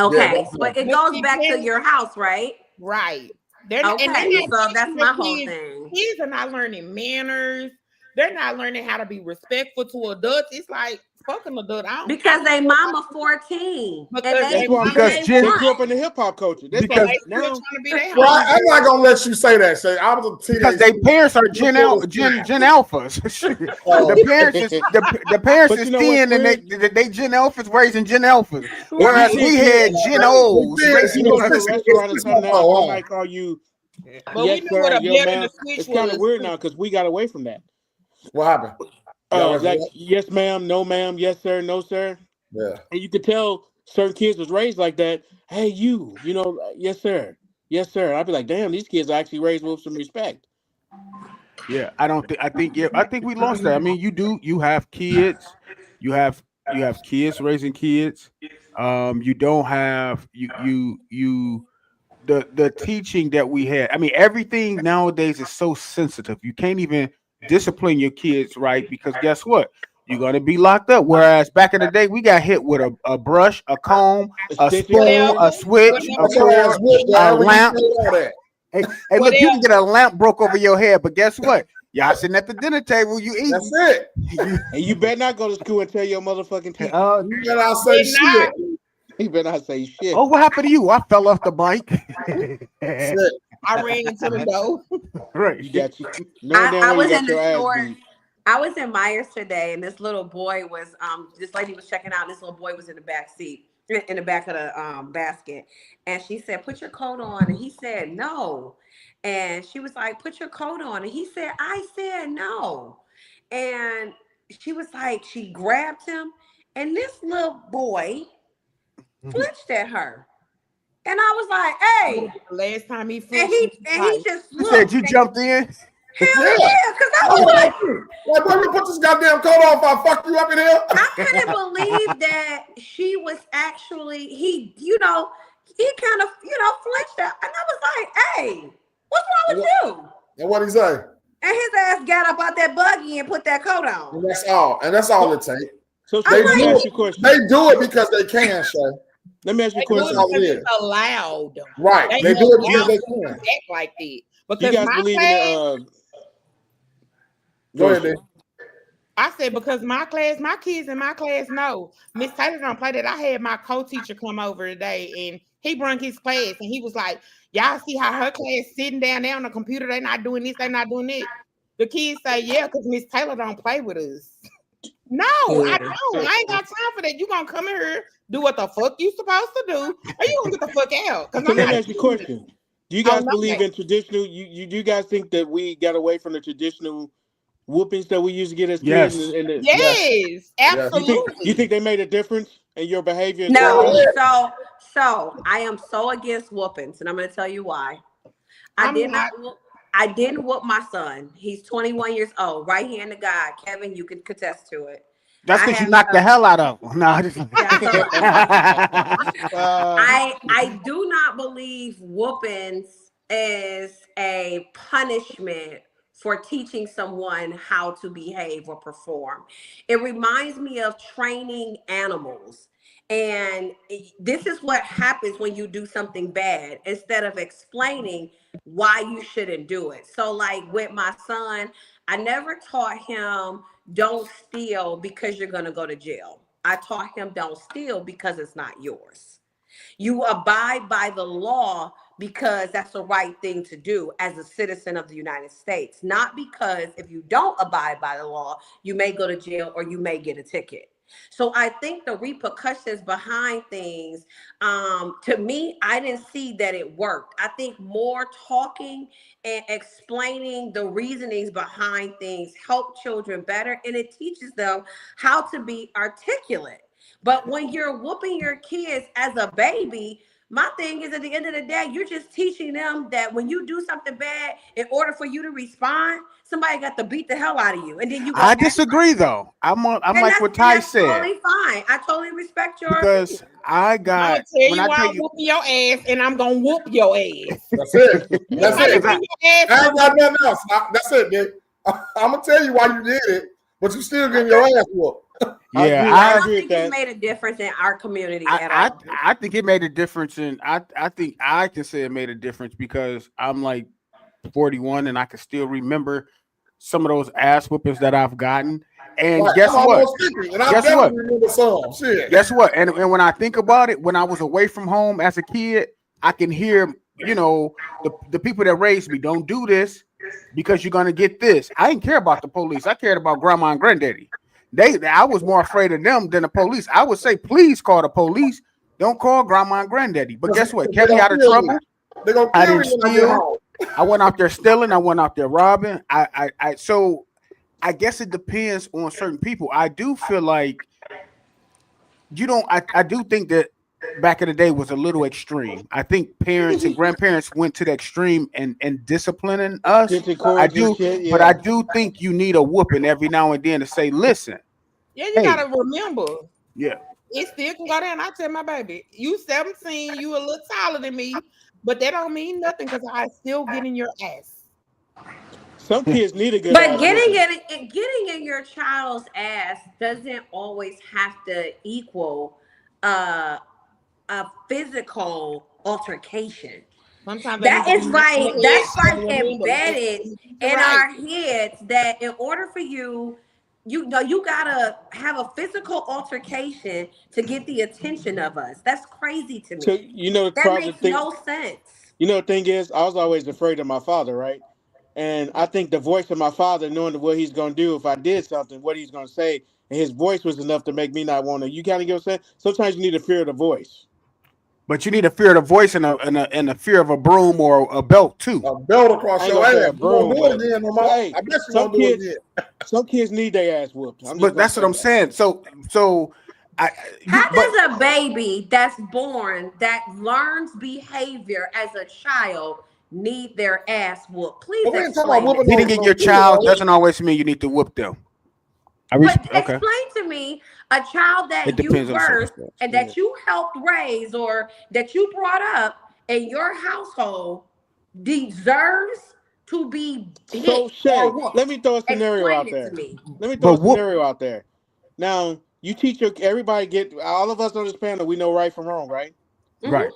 Yeah, Okay, definitely. but it But goes see, back to parents, your house, right? right? They're not, and they're Okay, not so teaching that's their my whole kids. thing. Kids are not learning manners. They're not learning how to be respectful to adults. It's like fucking adult. I Because don't they care about mama 14 and because they That's they what I'm and Because saying. they Gen They want. grew up in the hip hop culture. That's so like because they still now. trying to be their Well, home. I'm not gonna let you say that, Shay. I was a teenage. their parents are You feel the Gen Alphas. the parents is the parents But is you know what's 10 and weird? they Gen Alphas raising Gen Alphas. If you Whereas see a we Right. kid, had Gen O's if you raising go to a us. restaurant or something now, Oh, somebody call you But we yes knew sir what or a yo belt and a ma'am, switch it's kind of was. weird now because we got away from that. what happened? You got away from Like what? yes ma'am, no ma'am, yes sir, no sir, Yeah. and you could tell certain kids was raised like that. Hey you know, yes sir, yes sir. I'd be like, damn, these kids are actually raised with some respect. Yeah, I don't think I think we lost that. I mean, you have kids, you have kids raising kids. You don't have the teaching that we had. I mean, everything nowadays is so sensitive. You can't even discipline your kids right because guess what? You're gonna be locked up. Whereas back in the day, we got hit with a brush, a comb, a Stick and spoon, Whatever, carry. a switch, a That's whatever, your ass cord, whooped, a Dad. When you lamp. say all that. Hey, look, you can get whatever. a lamp broke over your head, but guess what? Y'all sitting at the dinner table, you That's eating. it. You, And you better not go to school and tell your motherfucking teacher. You better not say Did shit. not. You better not say shit. oh, what happened to you? I fell off the bike. That's it. I ran into the door. Right. You got you knowing damn I well you was in got the your ass store. beat. I was in Myers today, and this little boy was this lady was checking out. And this little boy was in the back seat, in the back of the basket, and she said, "Put your coat on," and he said, "No," and she was like, "Put your coat on," and he said, "I said no," and she was like, she grabbed him, and this little boy flinched at her, and I was like, "Hey," The last time he and flinched, he just You said looked. you jumped in. Hell Yeah. yeah, because I That's was what I like, do. Like, boy, you put this goddamn coat on if I fuck you up in here. I couldn't believe that she was actually he kind of flinched out, and I was like, "Hey, what's wrong with you?" And what he say? And his ass got up out that buggy and put that coat on. And that's all. And that's all it takes. So I'm They Shay, let me like, do ask it. you a question. They do it because they can, Shay. Let me ask you a they do That's it question. all it because is. it's allowed. Right. They They do it because allowed they people to can. act like that. Do you Because guys my believe in class, Go ahead, Shay. Nick. I said, because my class, my kids in my class know Miss Taylor don't play that. I had my co-teacher come over today and he brought his class and he was like, y'all see how her class sitting down there on the computer, they not doing this, they not doing it. The kids say, yeah, because Miss Taylor don't play with us. No, I don't. I ain't got time for that. You gonna come in here, do what the fuck you supposed to do, or you gonna get the fuck out. Because So I'm let me not ask you a doing it. question. Do you Oh guys no. believe in traditional? Do you guys think that we got away from the traditional whoopings that we used to get as kids? Yes. Yes. Yes, Yes. You think absolutely. they made a difference in your behavior as Yeah, grown no. ups? So I am so against whoopings, and I'm going to tell you why. I I'm did not. not. I didn't whoop my son. He's 21 years old, right hand of God. Kevin, you can contest to it. That's I because you have knocked the hell out of him. No, I just that's all right. Uh, I do not believe whoopings is a punishment for teaching someone how to behave or perform. It reminds me of training animals. And this is what happens when you do something bad instead of explaining why you shouldn't do it. So, like with my son, I never taught him don't steal because you're going to go to jail. I taught him don't steal because it's not yours. You abide by the law because that's the right thing to do as a citizen of the United States, not because if you don't abide by the law, you may go to jail or you may get a ticket. So I think the repercussions behind things, to me, I didn't see that it worked. I think more talking and explaining the reasonings behind things help children better, and it teaches them how to be articulate. But when you're whooping your kids as a baby, My thing is, at the end of the day, you're just teaching them that when you do something bad, in order for you to respond, somebody got to beat the hell out of you, and then you go. I disagree though. I'm like what Ty said. Totally fine. I totally respect your Because opinion. I got I'm gonna tell you why I'm whooping your ass, and I'm gonna whoop your ass. That's it. That's it. I I ain't got nothing else. That's it, Dick. I'm gonna tell you why you did it, but you still getting your ass whooped. Yeah, I don't agree think with it's that. made a difference in our community at all. I think it made a difference, and I think I can say it made a difference because I'm like 41 and I can still remember some of those ass whoopings that I've gotten. And Right, guess I'm what? almost 50, and I Guess definitely what? remember some shit. Guess what? And when I think about it, when I was away from home as a kid, I can hear, the people that raised me, don't do this because you're gonna get this. I didn't care about the police. I cared about grandma and granddaddy. I was more afraid of them than the police. I would say, please call the police. Don't call grandma and granddaddy. But guess what? Kept me out of trouble. They're gonna I kill didn't you when I get steal. home. I went out there stealing. I went out there robbing. So I guess it depends on certain people. I do feel like I do think that back in the day was a little extreme. I think parents and grandparents went to the extreme and disciplining us. I do, but I do think you need a whooping every now and then to say, listen. Yeah, you Hey. gotta remember. Yeah. It still can go down. I tell my baby, you 17, you a little taller than me, but that don't mean nothing because I still get in your ass. Some kids need a good. But getting in your child's ass doesn't always have to equal a physical altercation. Sometimes That's like embedded embedded in our heads that in order for you gotta have a physical altercation to get the attention of us. That's crazy to me. So that makes no sense. The thing is, I was always afraid of my father, right? And I think the voice of my father, knowing what he's going to do if I did something, what he's going to say, and his voice was enough to make me not want to. You kind of get what I'm saying? Sometimes you need to fear the voice. But you need to fear the voice and a fear of a broom or a belt too. A belt across your ass. Broom, do it again, no more. Hey, I bet you won't do it again. Some kids need their ass whooped. But that's what I'm saying. So how does a baby that's born that learns behavior as a child need their ass whooped? Please explain. Hitting your child doesn't always mean you need to whoop them. Explain to me a child that you birthed and that you helped raise or that you brought up in your household deserves to be hit. So Shay, let me throw a scenario out there. Let me throw a scenario out there. Now you teach all of us on this panel, we know right from wrong, right? Mm-hmm. Right.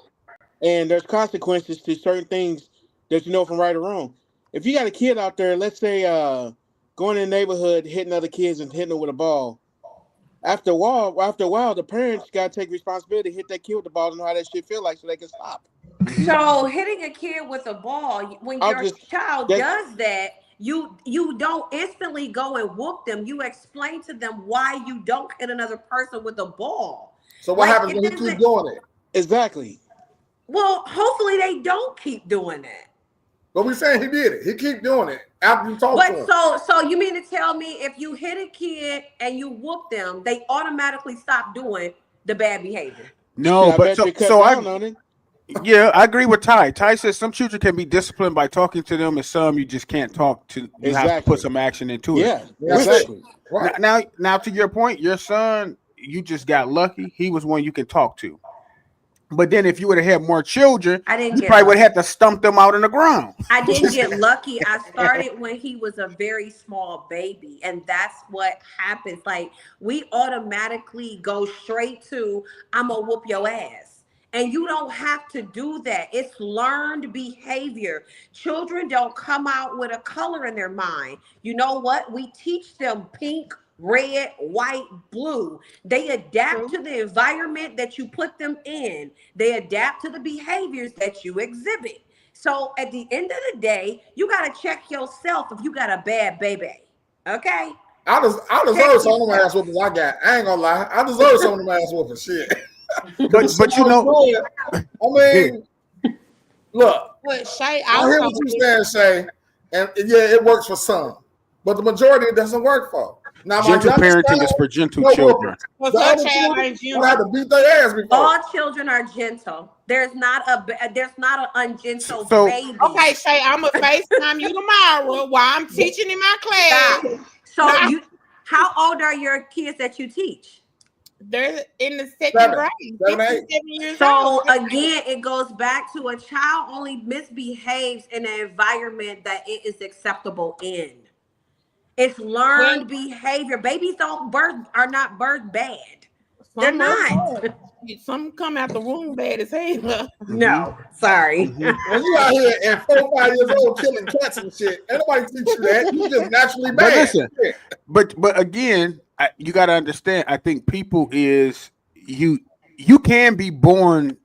And there's consequences to certain things that you know from right or wrong. If you got a kid out there, let's say going in the neighborhood, hitting other kids and hitting them with a ball. After a while, the parents got to take responsibility, hit that kid with the ball, and know how that shit feel like, so they can stop. So hitting a kid with a ball, when your child does that, you don't instantly go and whoop them. You explain to them why you don't hit another person with a ball. So what happens when you keep doing it? Exactly. Well, hopefully they don't keep doing that. But we're saying he did it. He keep doing it after you talk to him. So you mean to tell me if you hit a kid and you whoop them, they automatically stop doing the bad behavior? No, but I agree with Ty. Ty says some children can be disciplined by talking to them, and some you just can't talk to. You have to put some action into it. Yeah, exactly. Right. Now, to your point, your son, you just got lucky. He was one you could talk to. But then if you would have had more children, you probably would have had to stump them out in the ground. I didn't get lucky. I started when he was a very small baby. And that's what happens. Like, we automatically go straight to, I'm going to whoop your ass. And you don't have to do that. It's learned behavior. Children don't come out with a color in their mind. You know what? We teach them pink, red, white, blue. They adapt to the environment that you put them in. They adapt to the behaviors that you exhibit. So at the end of the day, you got to check yourself if you got a bad baby. Okay? I deserve some of them ass whoopings I got. I ain't gonna lie. I deserve some of them ass whoopings. Shit. But you know, I mean, look. But Shay, I hear what you saying, Shay, and yeah, it works for some, but the majority it doesn't work for. Now, my Gentle youngest parenting child, is for gentle no children. whooping. Because The her other child two, ain't I had gentle. to beat their ass before. All children are gentle. There's not an ungentle So- baby. Okay, Shay, I'm gonna FaceTime you tomorrow while I'm teaching in my class. Stop. So Nah. how old are your kids that you teach? They're in the second Seven. grade, 6 7, and 8. 7 years So old. again, it goes back to a child only misbehaves in an environment that it is acceptable in. It's learned behavior. Babies are not birthed bad. They're Some of not. them- Some come out the womb bad as hell. No, sorry. Mhm. When you out here at 4 or 5 years old killing cats and shit, ain't nobody teach you that. You just naturally But bad. listen, but again, you got to understand. I think people is you can be born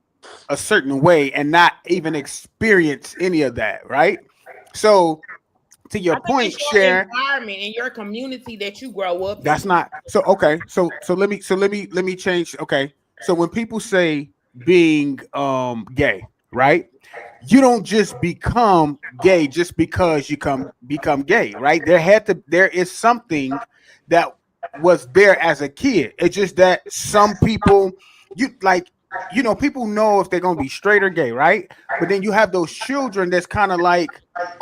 a certain way and not even experience any of that, right? So to your I think point, it's your Sharon, environment and your community that you grow up that's in. not so okay. So let me change. Okay, so when people say being gay, right? You don't just become gay just because you become gay, right? There is something that was there as a kid. It's just that some people people know if they're gonna be straight or gay, right? But then you have those children that's kind of like,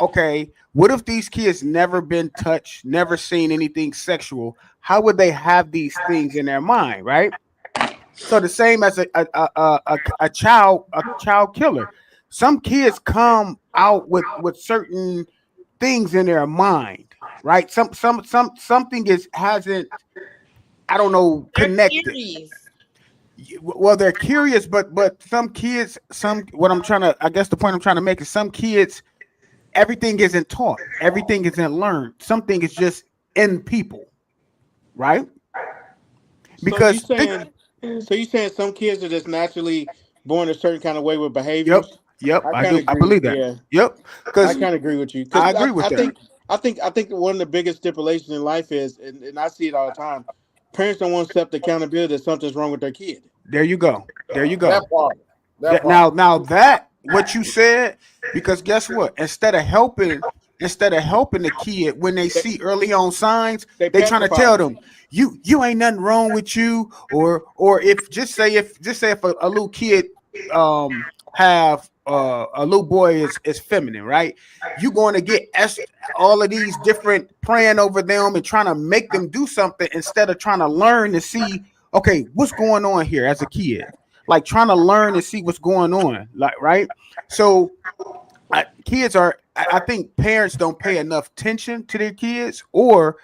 okay, what if these kids never been touched, never seen anything sexual? How would they have these things in their mind, right? So the same as a child killer. Some kids come out with certain things in their mind, right? Something hasn't, I don't know, They're connected. curious. Well, they're curious, but some kids, I guess the point I'm trying to make is some kids, everything isn't taught, everything isn't learned, something is just in people, right? Because so you saying some kids are just naturally born a certain kind of way with behaviors? Yep, I kinda do. I agree. believe that. Yeah. Yep, I because kind of agree with you. I agree with that. I think one of the biggest stipulations in life is, and I see it all the time, parents don't want to accept accountability that something's wrong with their kid. there you go. That part. That Now, part. that what you said, because guess what? Instead of helping the kid when they see early on signs, they trying to pacify tell them. them you ain't nothing wrong with you, or if just say if a little kid have a little boy is feminine, right? You going to get all of these different praying over them and trying to make them do something instead of trying to learn to see, okay, what's going on here as a kid, like trying to learn and see what's going on, like, right? So kids are, I think parents don't pay enough attention to their kids, or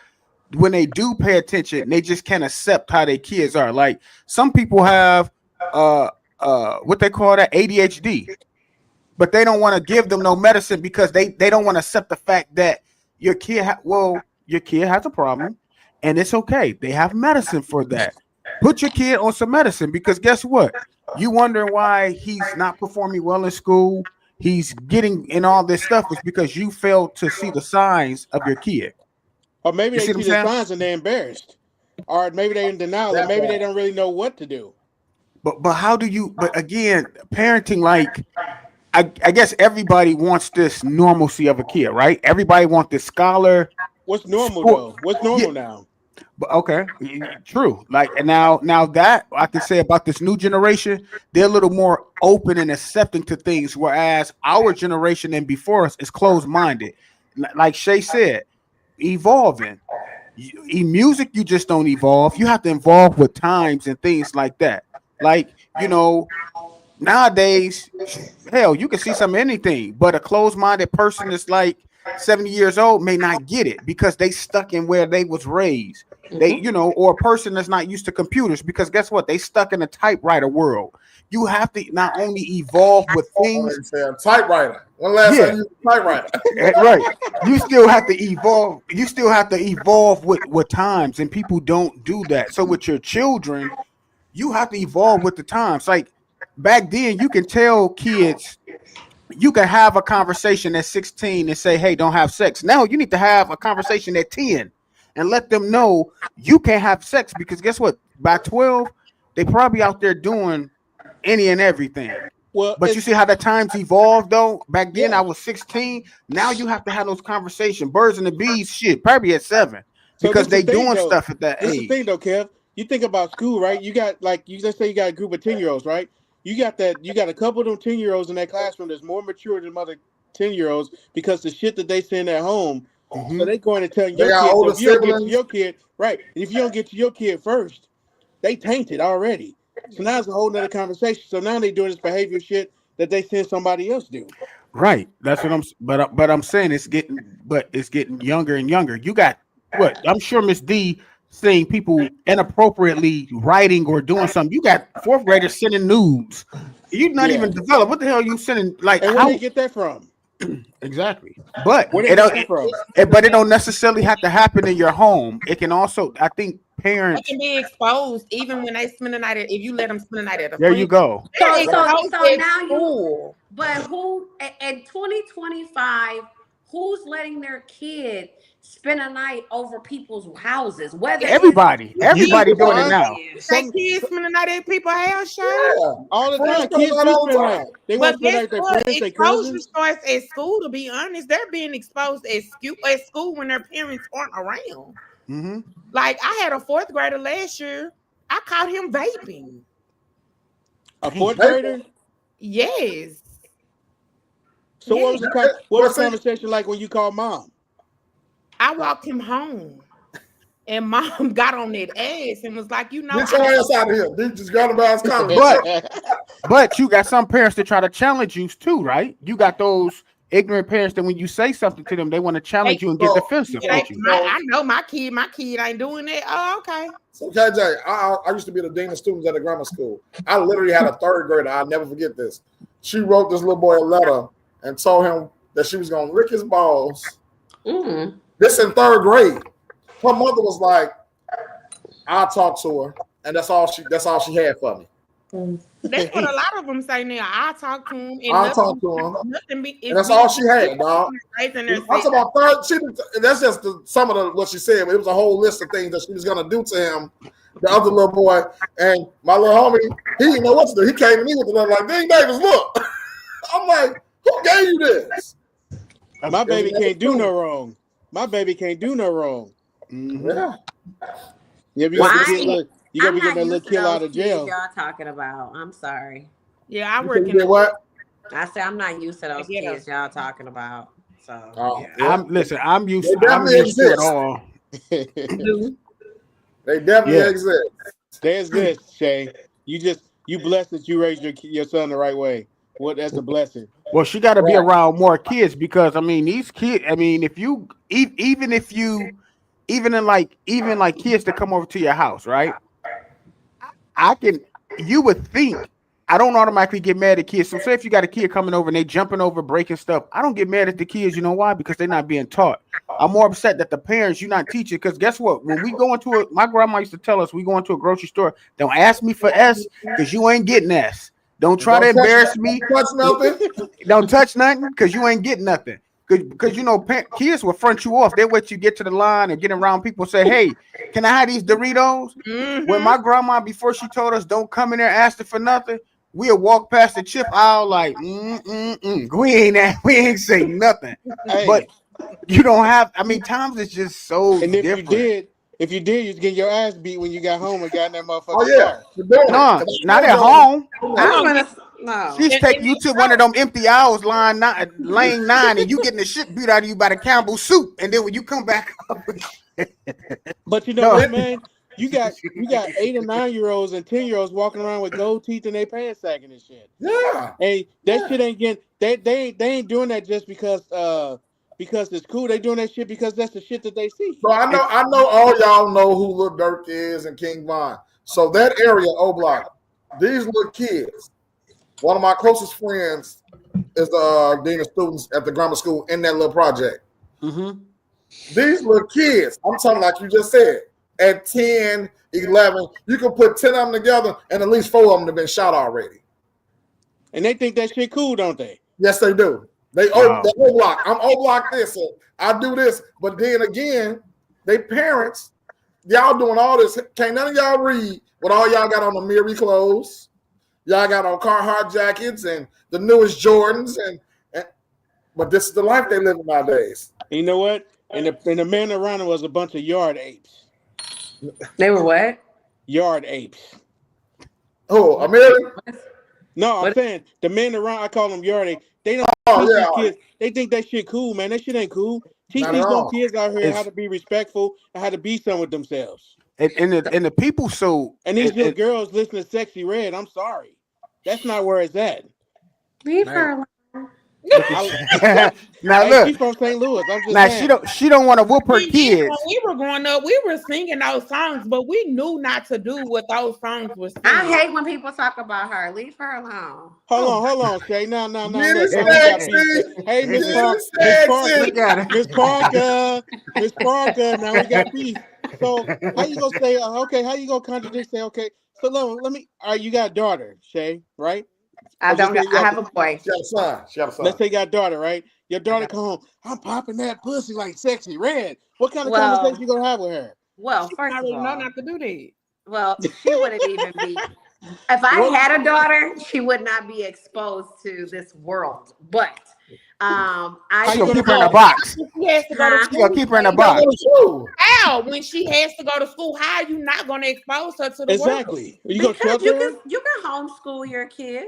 when they do pay attention, they just can't accept how their kids are. Like some people have what they call that ADHD, but they don't want to give them no medicine because they don't want to accept the fact that your kid your kid has a problem and it's okay. They have medicine for that. Put your kid on some medicine, because guess what? You wondering why he's not performing well in school, he's getting in all this stuff, is because you failed to see the signs of your kid. Or maybe You they see what see I'm the saying? signs and they're embarrassed. Or maybe they're in denial, and maybe they don't really know what to do. But how do you? But again, parenting, like I guess everybody wants this normalcy of a kid, right? Everybody wants this scholar. What's normal Sport- though? What's normal Yeah. now? But okay, true. Like, and now that I can say about this new generation, they're a little more open and accepting to things, whereas our generation and before us is closed minded. Like Shay said, evolving. In music, you just don't evolve. You have to evolve with times and things like that. Like, nowadays, hell, you can see some anything, but a closed-minded person that's like 70 years old may not get it because they stuck in where they was raised. They, or a person that's not used to computers, because guess what? They stuck in a typewriter world. You have to not only evolve with things, Typewriter. One last time you typewriter. right? You still have to evolve. You still have to evolve with times, and people don't do that. So with your children, you have to evolve with the times. Like back then, you can tell kids, you can have a conversation at 16 and say, hey, don't have sex. Now you need to have a conversation at 10 and let them know you can't have sex, because guess what? By 12, they probably out there doing any and everything. Well, But you see how the times evolved though? Back then Yeah. I was 16. Now you have to have those conversations. Birds and the bees, shit, probably at 7. because this they the thing, doing though. stuff at that This is the age. thing, though, Kev. You think about school, right? You got like you just say you got a group of 10-year-olds, right? You got a couple of them 10-year-olds in that classroom that's more mature than other 10-year-olds because the shit that they send at home. Mhm. So they going to tell They your got kid, older if you don't get to siblings. your kid, right? And if you don't get to your kid first, they tainted already. So now it's a whole nother conversation. So now they doing this behavior shit that they send somebody else do. Right. That's what but I'm saying it's getting younger and younger. You got what? I'm sure Miss D seeing people inappropriately writing or doing something. You got fourth graders sending nudes. You're not Yeah. even developed. What the hell are you sending? Like And where how they get that from? exactly? But Where they it get don't. that from? But it don't necessarily have to happen in your home. It can also, I think, They parents. can be exposed even when they spend the night if you let them spend the night at a There friend. you go. So They're exposed at now you. school. But who in 2025? Who's letting their kid spend a night over people's houses? Whether Everybody doing it now. Like kids spend the night at people's house, Sean. Yeah. All the Friends time, come kids out do all the spend time. night. They But want to spend guess night with their what? friends, their Exposure cousins. starts at school. To be honest, they're being exposed at school when their parents aren't around. Mm-hmm. Like I had a fourth grader last year. I caught him vaping. A fourth grader. Yes. So Yeah. what was the conversation like when you called mom? I walked him home, and mom got on that ass and was like, "You know, Get your ass out of here. Dude just got him by his collar. But you got some parents that try to challenge you too, right? You got those ignorant parents that when you say something to them, they want to challenge you and get defensive with you. I know my kid ain't doing that. Oh, okay. So KJ, I used to be the dean of students at a grammar school. I literally had a third grader. I'll never forget this. She wrote this little boy a letter and told him that she was gonna lick his balls. Mm. This in third grade. Her mother was like, "I'll talk to her," and that's all she had for me. That's what a lot of them say now. I talk to him. I'll talk to him. Nothing And that's all she had, dog. I'm I'm talking about third. That's just some of what she said, but it was a whole list of things that she was gonna do to him, the other little boy, and my little homie. He didn't know what to do. He came to me with the letter like, "Dang, Davis, look." I'm like, "Who gave you this?" My baby can't do no wrong. My baby can't do no wrong. Mm-hmm. Yeah. Yeah, you gotta be getting that little kill out of jail. Y'all talking about? I'm sorry. Yeah, I You work said in you did what? I said I'm not used to those Yeah. kids y'all talking about. So Oh, yeah. yeah. I'm used. They I'm used definitely to it exist. all. They definitely Yeah. exist. There's this, Shay. You blessed that you raised your son the right way. What? That's a blessing. Well, she got to be Right. around more kids because I mean these kids. I mean, if you even like kids that come over to your house, right? You would think I don't automatically get mad at kids. So say if you got a kid coming over and they jumping over, breaking stuff, I don't get mad at the kids. You know why? Because they're not being taught. I'm more upset that the parents you're not teaching. Because guess what? When we go into my grandma used to tell us we go into a grocery store. Don't ask me for S because you ain't getting S. Don't try to embarrass me. Touch nothing. Don't touch nothing because you ain't getting nothing. Because you know, kids will front you off. They wait you get to the line and get around people. Say, "Hey, can I have these Doritos?" Mhm. When my grandma, before she told us don't come in there asking for nothing, we'll walk past the chip aisle like, we ain't say nothing. Hey, But you don't have. I mean, times is just so and if different. you did, you'd get your ass beat when you got home and got in that motherfucker. Oh yeah. You're doing it. No, not at home. I'm gonna no. She's taking you to one of them empty aisles, lane 9, and you getting the shit beat out of you by the Campbell soup, and then when you come back up, But you know what, man? You got 8 and 9-year-olds and 10-year-olds walking around with gold teeth and their pants sagging and shit. Yeah. And that shit ain't getting they ain't doing that just because it's cool. They doing that shit because that's the shit that they see. So I know all y'all know who Lil Durk is and King Von. So that area, O Block, these little kids, one of my closest friends is the dean of students at the grammar school in that little project. mm-hmm. These little kids, I'm talking like you just said, at 10, 11, you can put 10 of them together and at least 4 of them have been shot already. And they think that shit cool, don't they? Yes, they do. They Wow. O Block. I'm O Block this. So I do this. But then again, they parents, y'all doing all this. Can't none of y'all read what all y'all got on the Miri clothes. Y'all got on Carhartt jackets and the newest Jordans. And but this is the life they live nowadays. And you know what? and the men around him was a bunch of yard apes. They were what? Yard apes. Oh, American? No, I'm What? saying the men around. I call them yard apes. They don't Oh, teach yeah. these kids. They think that shit cool, man. That shit ain't cool. Teach Not these at little all. kids out here how It's- to be respectful and how to be some with themselves. and the people so And these little it- girls listen to Sexy Red. I'm sorry, that's not where it's at. Leave Man. her alone. now Hey, look, she's from St. Louis. I'm just now saying. she don't want to whoop her When kids. we were growing up, we were singing those songs, but we knew not to do what those songs were saying. I hate when people talk about her. Leave her alone. Hold on, Shay. Now, Get look, it now we got sexy. beef. Hey, Miss Get Parker, it sexy. Look at it. Miss Parker. Now we got beef. So how you gonna say? Okay, how you gonna contradict? Say okay. So let me. All right, you got a daughter, Shay, right? I Or just don't. say you I got- have a boy. She got a son. She got a son. Let's say you got a daughter, right? Your daughter come home. I'm popping that pussy like Sexy Red. What kind of Well, conversation you gonna have with her? Well, She first of already know all, not to do that. well, she wouldn't even be. If I What? had a daughter, she would not be exposed to this world. But How She you gonna gonna keep her in a know? box. She has to go to Huh? She gonna keep her in a She gotta box. go to school. How? When she has to go to school, how are you not going to expose her to the world? Exactly. You gonna because shelter her? you can homeschool your kids.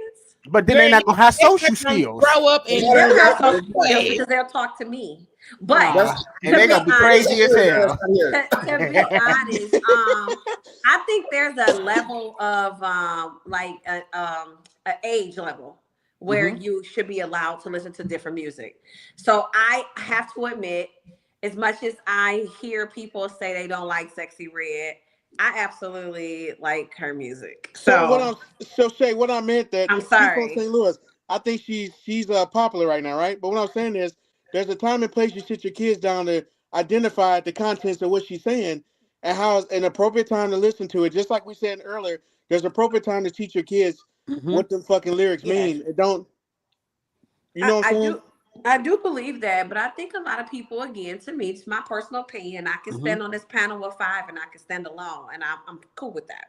But then they're not gonna have social Expect them to skills. Grow up and Yeah, They'll yeah, have yeah. social skills because they'll talk to me. But That's- And they gonna be to crazy as hell. to be honest, I think there's a level of like a age level where you should be allowed to listen to different music. So I have to admit, as much as I hear people say they don't like Sexy Red, I absolutely like her music. So Shay, what I meant that I'm she's from sorry. St. Louis. I think she's popular right now, right? But what I'm saying is there's a time and place you sit your kids down to identify the contents of what she's saying and how it's an appropriate time to listen to it. Just like we said earlier, there's appropriate time to teach your kids what them fucking lyrics Yes. mean. It don't, you know what I'm saying? I do believe that, but I think a lot of people, again, to me, it's my personal opinion. I can stand on this panel with 5 and I can stand alone, and I'm cool with that.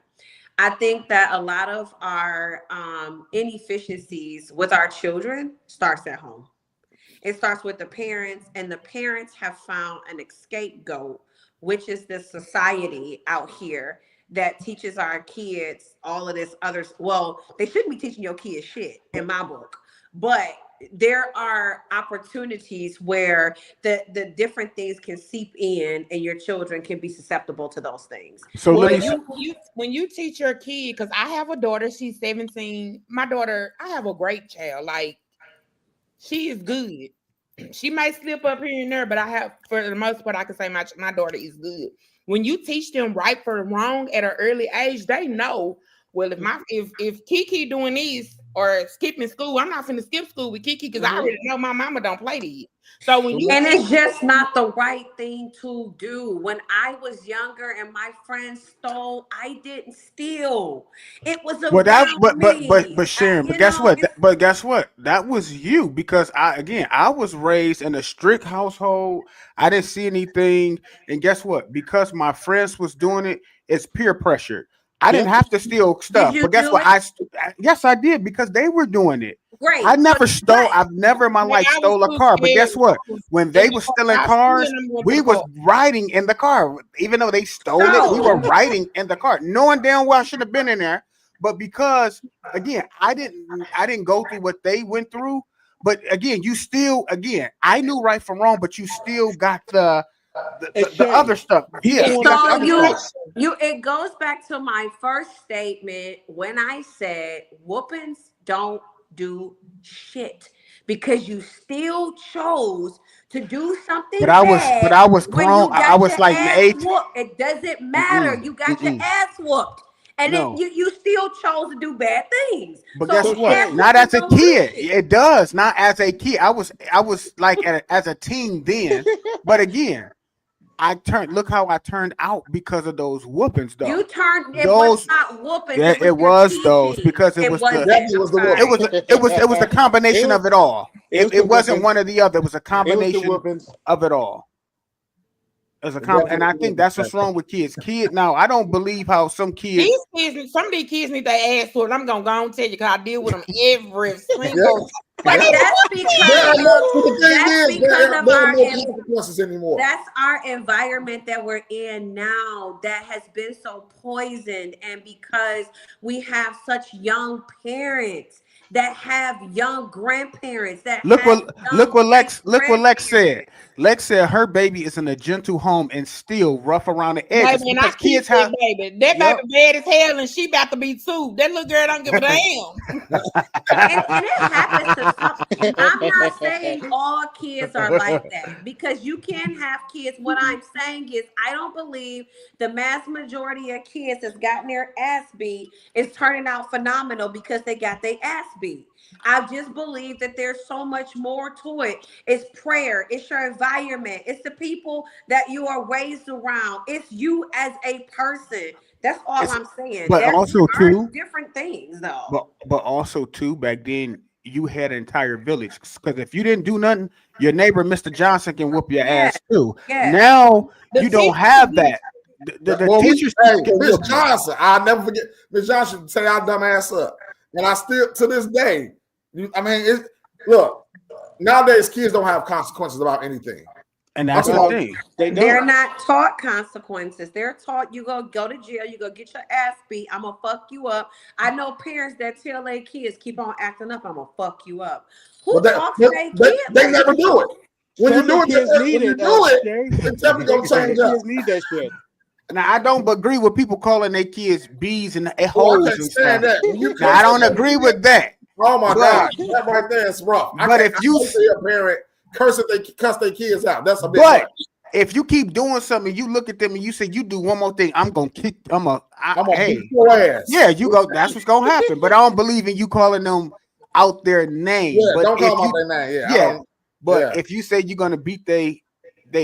I think that a lot of our inefficiencies with our children starts at home. It starts with the parents, and the parents have found an scapegoat, which is this society out here that teaches our kids all of this other. Well, they shouldn't be teaching your kids shit in my book, but there are opportunities where the different things can seep in and your children can be susceptible to those things. So Well, let me. When you teach your kid, because I have a daughter, she's 17. My daughter, I have a great child. Like, she is good. She might slip up here and there, but I have, for the most part, I can say my daughter is good. When you teach them right from wrong at an early age, they know, well, if Kiki doing these or skipping school, I'm not finna skip school with Kiki because I already know my mama don't play these. So when you And it's just not the right thing to do. When I was younger and my friends stole, I didn't steal. It was a But Sharon, but guess what? But guess what? That was you, because I was raised in a strict household. I didn't see anything, and guess what? Because my friends was doing it, it's peer pressure. I didn't have to steal stuff, you but guess do what? it? Yes, I did, because they were doing it. Great. I never But- stole. I've never in my When life I was stole a too car. But scared, guess what? When they was stealing cars, we was riding in the car. Even though they stole it, we were riding in the car, knowing damn well I should have been in there. But because again, I didn't go through what they went through. But again, I knew right from wrong, but you still got the other stuff. Yeah. People you got the So other stuff. it goes back to my first statement when I said whoopings don't do shit because you still chose to do something. But I was when grown. you got I was your like ass 8. whooped. It doesn't matter. You got your ass whooped. And No. then you still chose to do bad things. But So guess what? that's Not as a you don't kid. do. It does. Not as a kid. I was like as a teen then. But again, look how I turned out because of those whoopings, though. You turned. It Those- was not whooping. Yeah, it was those, because it was the- Definitely was the whooping. It was a combination of it all. It was It the wasn't whoopings. one or the other. It was a It was the combination whoopings. of it all. As a Definitely and I think that's what's wrong with kids. Now, I don't believe how some kids. some of these kids need their ass whooped. I'm gonna go and tell you because I deal with them every single But that's because of our consequences anymore. That's our environment that we're in now that has been so poisoned, and because we have such young parents that have young grandparents that Look have what Lex said. grandparents. Lex said her baby is in a gentle home and still rough around the edges. Baby, and I keep that baby. That baby bad as hell, and she about to be 2. That little girl don't give a damn. and it happens to some. I'm not saying all kids are like that, because you can have kids. What I'm saying is, I don't believe the mass majority of kids that's gotten their ass beat is turning out phenomenal because they got their ass beat. I just believe that there's so much more to it. It's prayer. It's your environment. It's the people that you are raised around. It's you as a person. That's all I'm saying. But also too, different things though. But also too, back then you had an entire village. Because if you didn't do nothing, your neighbor, Mr. Johnson, can whoop your ass too. Yeah. Now you don't have that. The teachers. Miss Johnson, I'll never forget. Miss Johnson say our dumb ass up, and I still to this day. Look, nowadays kids don't have consequences about anything. And that's the thing. They're not taught consequences. They're taught you go to jail, you go get your ass beat, I'm gonna fuck you up. I know parents that tell their kids keep on acting up, I'm gonna fuck you up. Who talks to their kids? They never do it. When you do it, it's definitely gonna change up. Need that shit. Now I don't agree with people calling their kids bees and hoes and stuff. Now, I don't agree with that. Oh my God, that right there is rough. But if you see a parent cuss their kids out, that's a bit. But if you keep doing something, you look at them and you say, "You do one more thing, I'm gonna kick. I'm gonna beat your ass." Yeah, you go. That's what's gonna happen. But I don't believe in you calling them out their name. Yeah, but don't call them out their name. Yeah. But if you say you're gonna beat they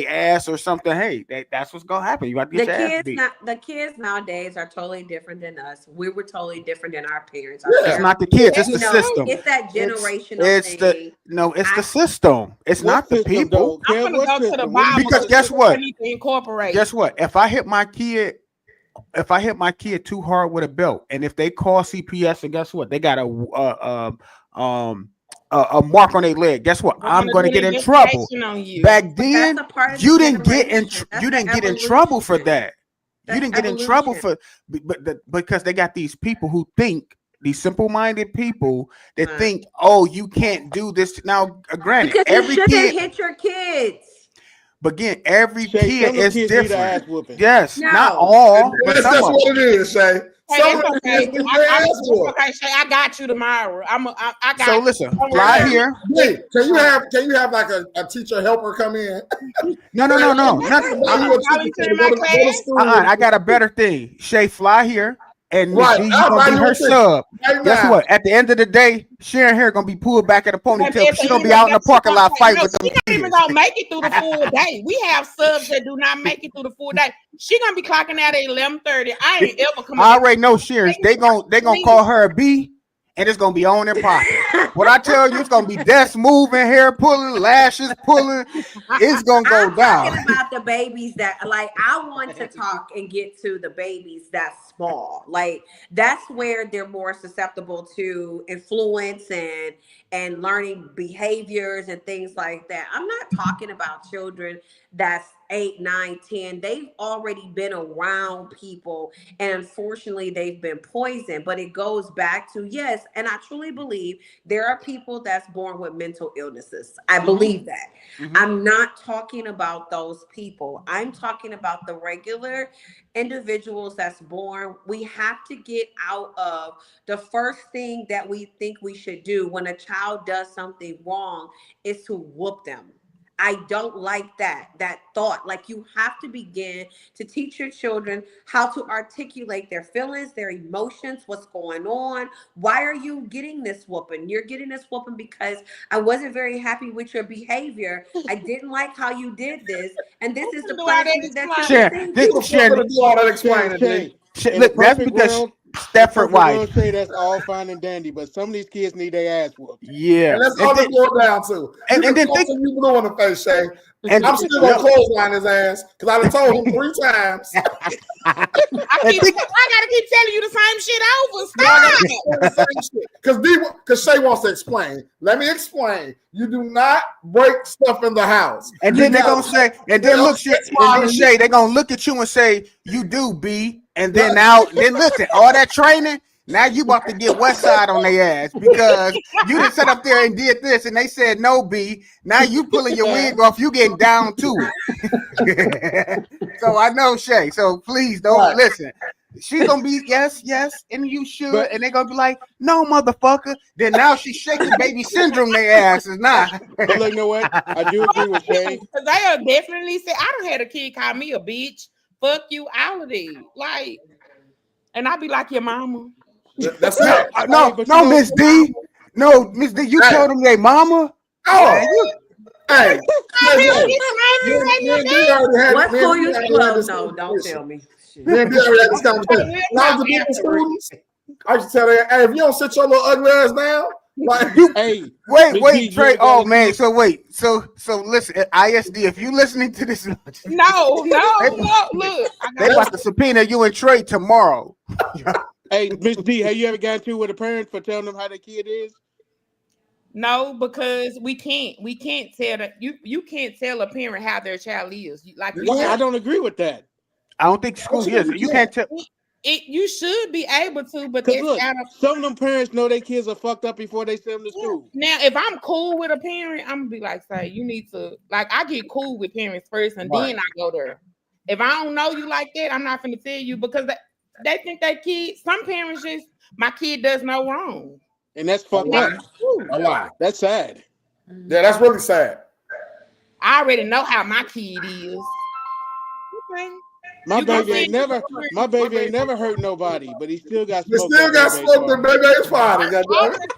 ass or something, hey, that's what's gonna happen. You got to get your ass beat. The kids nowadays are totally different than us. We were totally different than our parents. It's not the kids, it's the system. It's that generational thing. It's the system. It's not the people. I'm gonna go to the Bible because guess what? Incorporate. Guess what? If I hit my kid too hard with a belt, and if they call CPS, and guess what? They got a mark on their leg. Guess what? I'm going to get in trouble. Back then, you didn't get in trouble for that. You didn't get in trouble for because they got these people who think, these simple-minded people that think, oh, you can't do this. Now, granted, because every you kid hit your kids. But again, every kid is different. Yes, no. not all. But that's what it is, Shay. Hey, okay, Shay, I got you tomorrow. I got so listen, fly here. Hey, can you have like a teacher helper come in? No. I got a better thing. Shay, fly here. And Miss G, you gonna be her sub. Guess what? At the end of the day, Sharon hair gonna be pulled back at a ponytail. She gonna be out in the parking lot fighting with them. She not even gonna make it through the full day. We have subs that do not make it through the full day. She gonna be clocking out at 11:30. I ain't ever come. I already know Sharon. They gonna call her a B, and it's gonna be on their pocket. What I tell you, it's gonna be desk moving, hair pulling, lashes pulling. It's gonna go down. I'm talking about the babies that, like, I want to talk and get to the babies that's small. Like, that's where they're more susceptible to influence and learning behaviors and things like that. I'm not talking about children that's 8, 9, 10. They've already been around people, and unfortunately they've been poisoned. But it goes back to, yes, and I truly believe there are people that's born with mental illnesses. I believe that. I'm not talking about those people. I'm talking about the regular individuals that's born. We have to get out of the first thing that we think we should do when a child does something wrong is to whoop them. I don't like that thought. Like, you have to begin to teach your children how to articulate their feelings, their emotions, what's going on. Why are you getting this whooping? You're getting this whooping because I wasn't very happy with your behavior. I didn't like how you did this. And this is the punishment that you're Look, that's because Stepford Wife. Say that's all fine and dandy, but some of these kids need their ass whooped. Yeah, and that's all they go down to. And then think you blew in the face, Shay. And I'm still gonna clothesline his ass because I done told him 3 times. I gotta keep telling you the same shit over. Stop. Because Shay wants to explain. Let me explain. You do not break stuff in the house. And then they're gonna say, and then look, Shay, and then Shay, they're gonna look at you and say, "You do, B." And then then listen, all that training. Now you about to get West Side on their ass because you done sat up there and did this, and they said no, B. Now you pulling your wig off, you getting down to it. So I know Shay. So please don't listen. She's gonna be yes, and you should, and they're gonna be like, no, motherfucker. Then now she's shaking baby syndrome. Their asses not. But look, you know what? I do agree with Shay. They'll definitely say, I done had a kid call me a bitch. Fuck you, all of these. Like, and I'll be like your mama. That's it. No, Miss D. No, Miss D, you told them they mama? Oh, hey. What school you close? No, don't tell me. Me and D already had this conversation. When I was a different students, I used to tell them, hey, if you don't sit your little ugly ass down, like wait, Trey. Oh man, so wait, so listen, ISD, if you listening to this, no, look, they about to subpoena you and Trey tomorrow. Hey, Miss D, have you ever gotten to with a parent for telling them how their kid is? No, because we can't tell that you can't tell a parent how their child is. I don't agree with that. I don't think school is. You can't tell. You should be able to, but look, some of them parents know their kids are fucked up before they send them to school. Now, if I'm cool with a parent, I'm gonna be like, say, you need to, like, I get cool with parents first, and then I go there. If I don't know you like that, I'm not gonna tell you because they think that kid. Some parents just, my kid does no wrong, and that's fucked up. A lot. That's sad. Yeah, that's really sad. I already know how my kid is. Okay. My baby ain't never hurt nobody, but he still got smoked. He still got smoked in baby's father.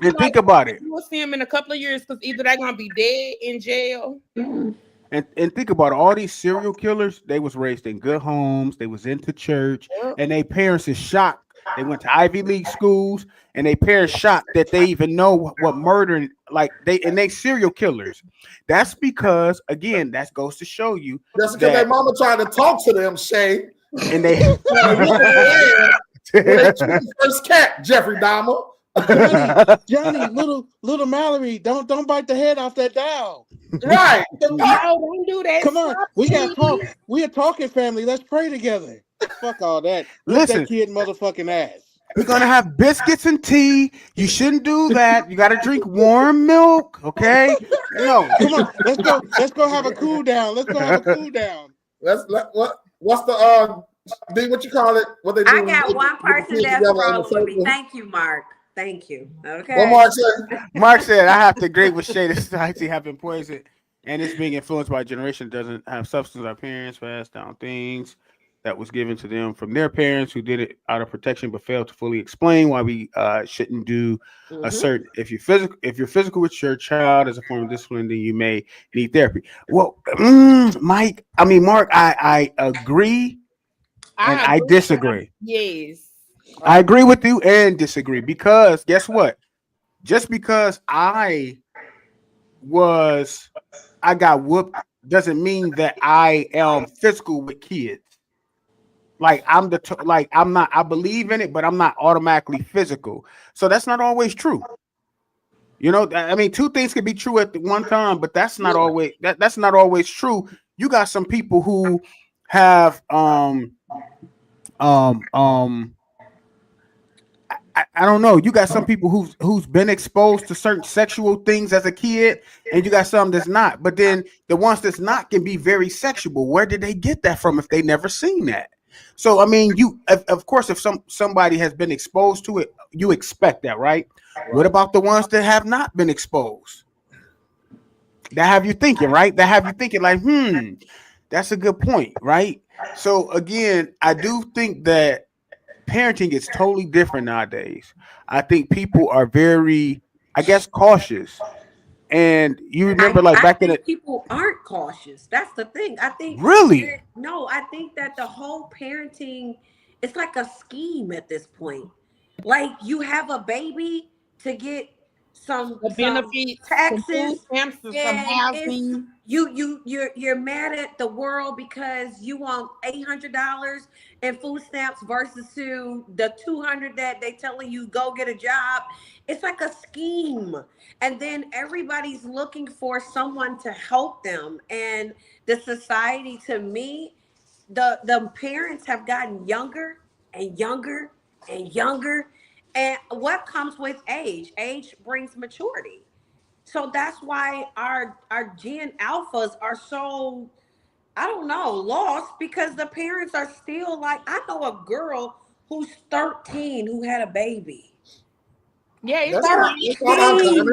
And think about it. You will see him in a couple of years because either they're gonna be dead in jail. And think about it, all these serial killers, they was raised in good homes, they was into church, and their parents is shocked. They went to Ivy League schools, and their parents shocked that they even know what murder, like they serial killers. That's because, again, that goes to show you. That's because their mama tried to talk to them, Shay. And they first cat, Jeffrey Dahmer. Johnny, little Mallory, don't bite the head off that dog. Right. No, don't do that. Come on, we gotta talk. We a talking family. Let's pray together. Fuck all that. Listen, that kid motherfucking ass. We're gonna have biscuits and tea. You shouldn't do that. You gotta drink warm milk, okay? No, come on, let's go have a cool down. Let's go have a cool down. What's the D, what you call it? What they do? I got one person that's rolling with me. Thank you, Mark. Thank you. Okay. What Mark said? Mark said, I have to agree with Shay. This society have been poisoned, and it's being influenced by a generation that doesn't have substance. Our parents pass down things that was given to them from their parents who did it out of protection, but failed to fully explain why we shouldn't do a certain. If you're physical with your child as a form of discipline, then you may need therapy. Well, Mark, I agree. And I disagree. Yes. I agree with you and disagree because guess what? Just because I got whooped doesn't mean that I am physical with kids. Like I'm not. I believe in it, but I'm not automatically physical. So that's not always true. You know, I mean, two things can be true at one time, but that's not always that's not always true. You got some people who have I don't know. You got some people who's been exposed to certain sexual things as a kid, and you got some that's not. But then the ones that's not can be very sexual. Where did they get that from if they never seen that? So I mean, of course, if somebody has been exposed to it, you expect that, right? What about the ones that have not been exposed? That have you thinking, right? That have you thinking like, that's a good point, right? So again, I do think that parenting is totally different nowadays. I think people are very, I guess, cautious. And you remember, back in the people aren't cautious. That's the thing. I think really. No, I think that the whole parenting, it's like a scheme at this point. Like you have a baby to get some benefits, some taxes. food stamps, some And housing. you're mad at the world because you want $800 in food stamps versus to the 200 that they telling you go get a job. It's like a scheme, and then everybody's looking for someone to help them. And the society, to me, the parents have gotten younger and younger and younger. And what comes with age? Age brings maturity. So that's why our Gen Alphas are so, I don't know, lost, because the parents are still like, I know a girl who's 13 who had a baby. Yeah, it's That's not uncommon.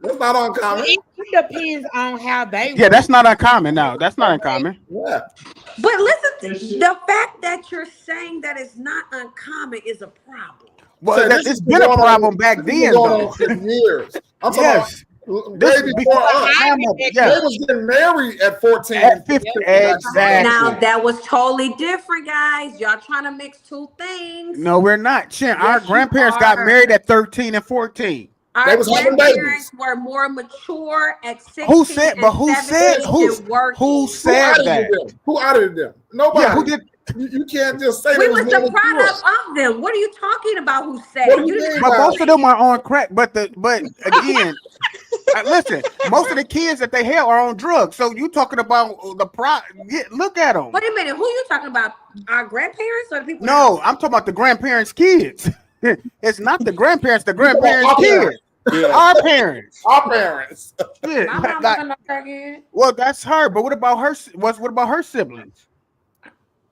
That's not uncommon. it depends on how they Yeah, that's not uncommon. No, that's not uncommon. Yeah. But listen, the fact that you're saying that it's not uncommon is a problem. Well, So this it's has been a going on- problem back this has been then, going though. on for years. I'm talking Yes. about This way is before before us. time of- They yeah. was getting married at 14. At 50, exactly. Now that was totally different, guys. Y'all trying to mix two things. No, we're not. Chin, our Yes, you grandparents got are. married at 13 and 14. Our They was having grandparents babies. were more mature at 16 Who said? But and who 17 said? and working. Who said that? them? Who audited them? Nobody. Yeah, who did? You can't just say We they was was the more mature. product of them. What are you talking about? Who said What it? do you You didn't mean? But most of them are on crack. But again, listen, most of the kids that they have are on drugs. So you talking about the look at them. Wait a minute. Who you talking about? Our grandparents or the people? No, I'm talking about the grandparents' kids. It's not the grandparents. The grandparents' Our kids. parents. Yeah. Our parents. Our parents. Yeah, My mom like- was a crackhead. well, that's her. But what about her? What about her siblings?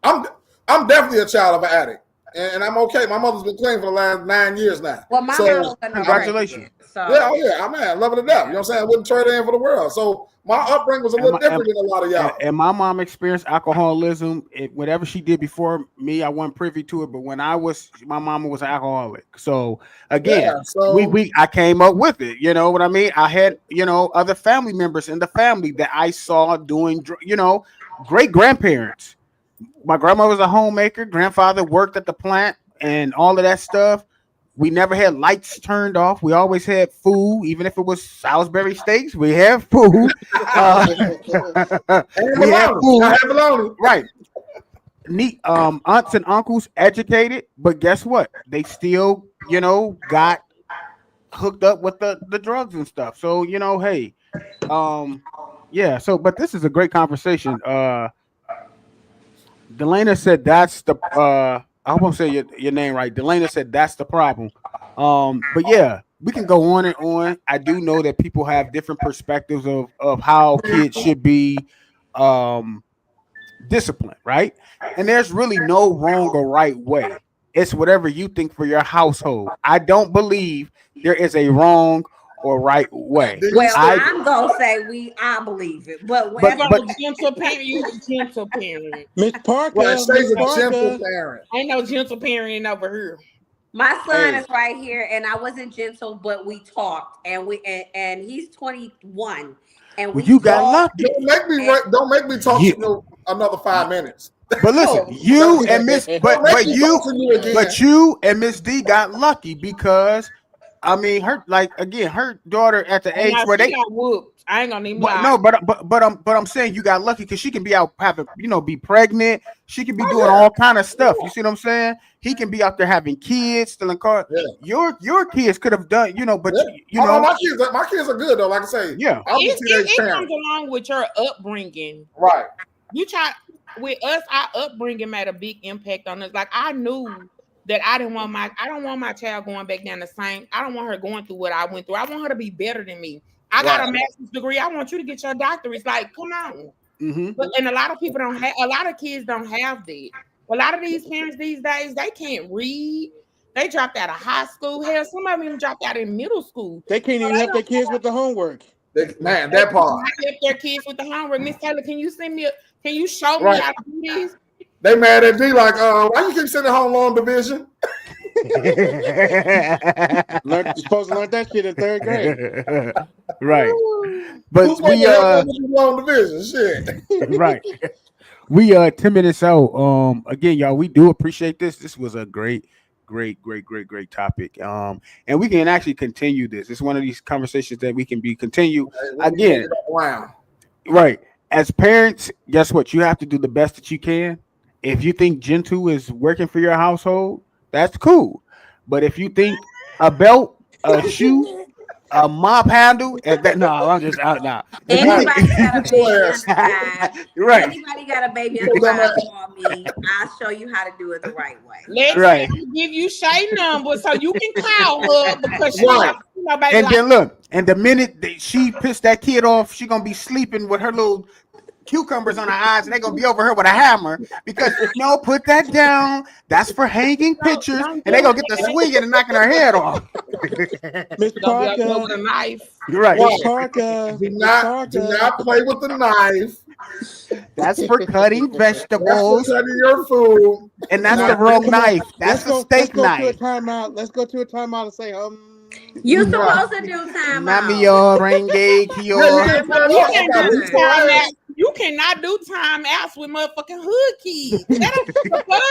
I'm definitely a child of an addict, and I'm okay. My mother's been clean for the last 9 years now. Well, my So, mom was a congratulations. crackhead, So Yeah, oh yeah, I love it to death. You know what I'm saying? I wouldn't trade it in for the world. So my upbringing was a little different than a lot of y'all. And my mom experienced alcoholism. Whatever she did before me, I wasn't privy to it. But when my mama was an alcoholic. So again, Yeah, so I came up with it. You know what I mean? I had other family members in the family that I saw doing. Great grandparents. My grandma was a homemaker. Grandfather worked at the plant and all of that stuff. We never had lights turned off. We always had food, even if it was Salisbury steaks. We have food. We have food. Right. Neat. Aunts and uncles educated, but guess what? They still, got hooked up with the drugs and stuff. So hey, yeah. So, but this is a great conversation. Delana said that's the. I hope I'm saying your name right. Delana said that's the problem. But yeah, we can go on and on. I do know that people have different perspectives of how kids should be disciplined, right? And there's really no wrong or right way. It's whatever you think for your household. I don't believe there is a wrong or right way. Well, I'm gonna say I believe it, but gentle parent, you a gentle parent. Miss Parker, Well, she's a Miss gentle Parker. parent. Ain't no gentle parent over here. my son Hey. is right here, and I wasn't gentle, but we talked, and and he's 21, and Well, you got talked. lucky. Don't make me talk You- to you another 5 minutes. But listen, you and Miss, Don't but make me you, talk to you again. but you and Miss D got lucky because, I mean, her daughter at the age Now, where she they. got whooped. I ain't gonna even But, lie. no, but I'm saying you got lucky because she can be out having, be pregnant. She can be doing yeah. all kind of stuff. You see what I'm saying? He can be out there having kids, stealing cars. Yeah. Your kids could have done, but Yeah. Oh, my kids are good though. Like I say, yeah. I'm a teenage It parent. comes along with your upbringing. Right. You try with us, our upbringing made a big impact on us. Like I knew that I don't want my child going back down the same. I don't want her going through what I went through. I want her to be better than me. I got a master's degree. I want you to get your doctorate. It's like, come on. Mm-hmm. But and a lot of people don't have. A lot of kids don't have that. A lot of these parents these days, they can't read. They dropped out of high school. Hell, some of them even dropped out in middle school. They can't even help their kids with the homework. Man, that part. I help their kids with the homework. Miss Taylor, can you send me? Can you show me Right. how to do this? They mad at me like, why you keep sending home long division? Supposed to learn that shit in 3rd grade. Right. But Who's we long division? Shit. right. We 10 minutes out. Again, y'all, we do appreciate this. This was a great great topic. And we can actually continue this. It's one of these conversations that we can continue again. Wow. Right. As parents, guess what? You have to do the best that you can. If you think Gentoo is working for your household, that's cool. But if you think a belt, a shoe, a mop handle, and that, no, I'm just out now. Anybody got a baby under five? Right. Anybody got a baby under five? Call me. I'll show you how to do it the right way. Let's Right. give you Shay number so you can call her because she Right. nobody And like then look, and the minute that she pissed that kid off, she gonna be sleeping with her little cucumbers on her eyes, and they're gonna be over her with a hammer because no, put that down. That's for hanging pictures, and they're gonna get the swinging and knocking her head off. Miss gonna be up Parker. with a knife. You're right. Right. Miss Parker. Do Miss do not play with the knife. That's for cutting That's for vegetables, cutting your food. and that's the wrong knife. That's a steak let's go knife. to a timeout. Let's go to a timeout and say You supposed to do time out. Namio, Renge, Yeah, you Kior. can't tell You us can't about do it. time out. You cannot do time outs with motherfucking hood kids.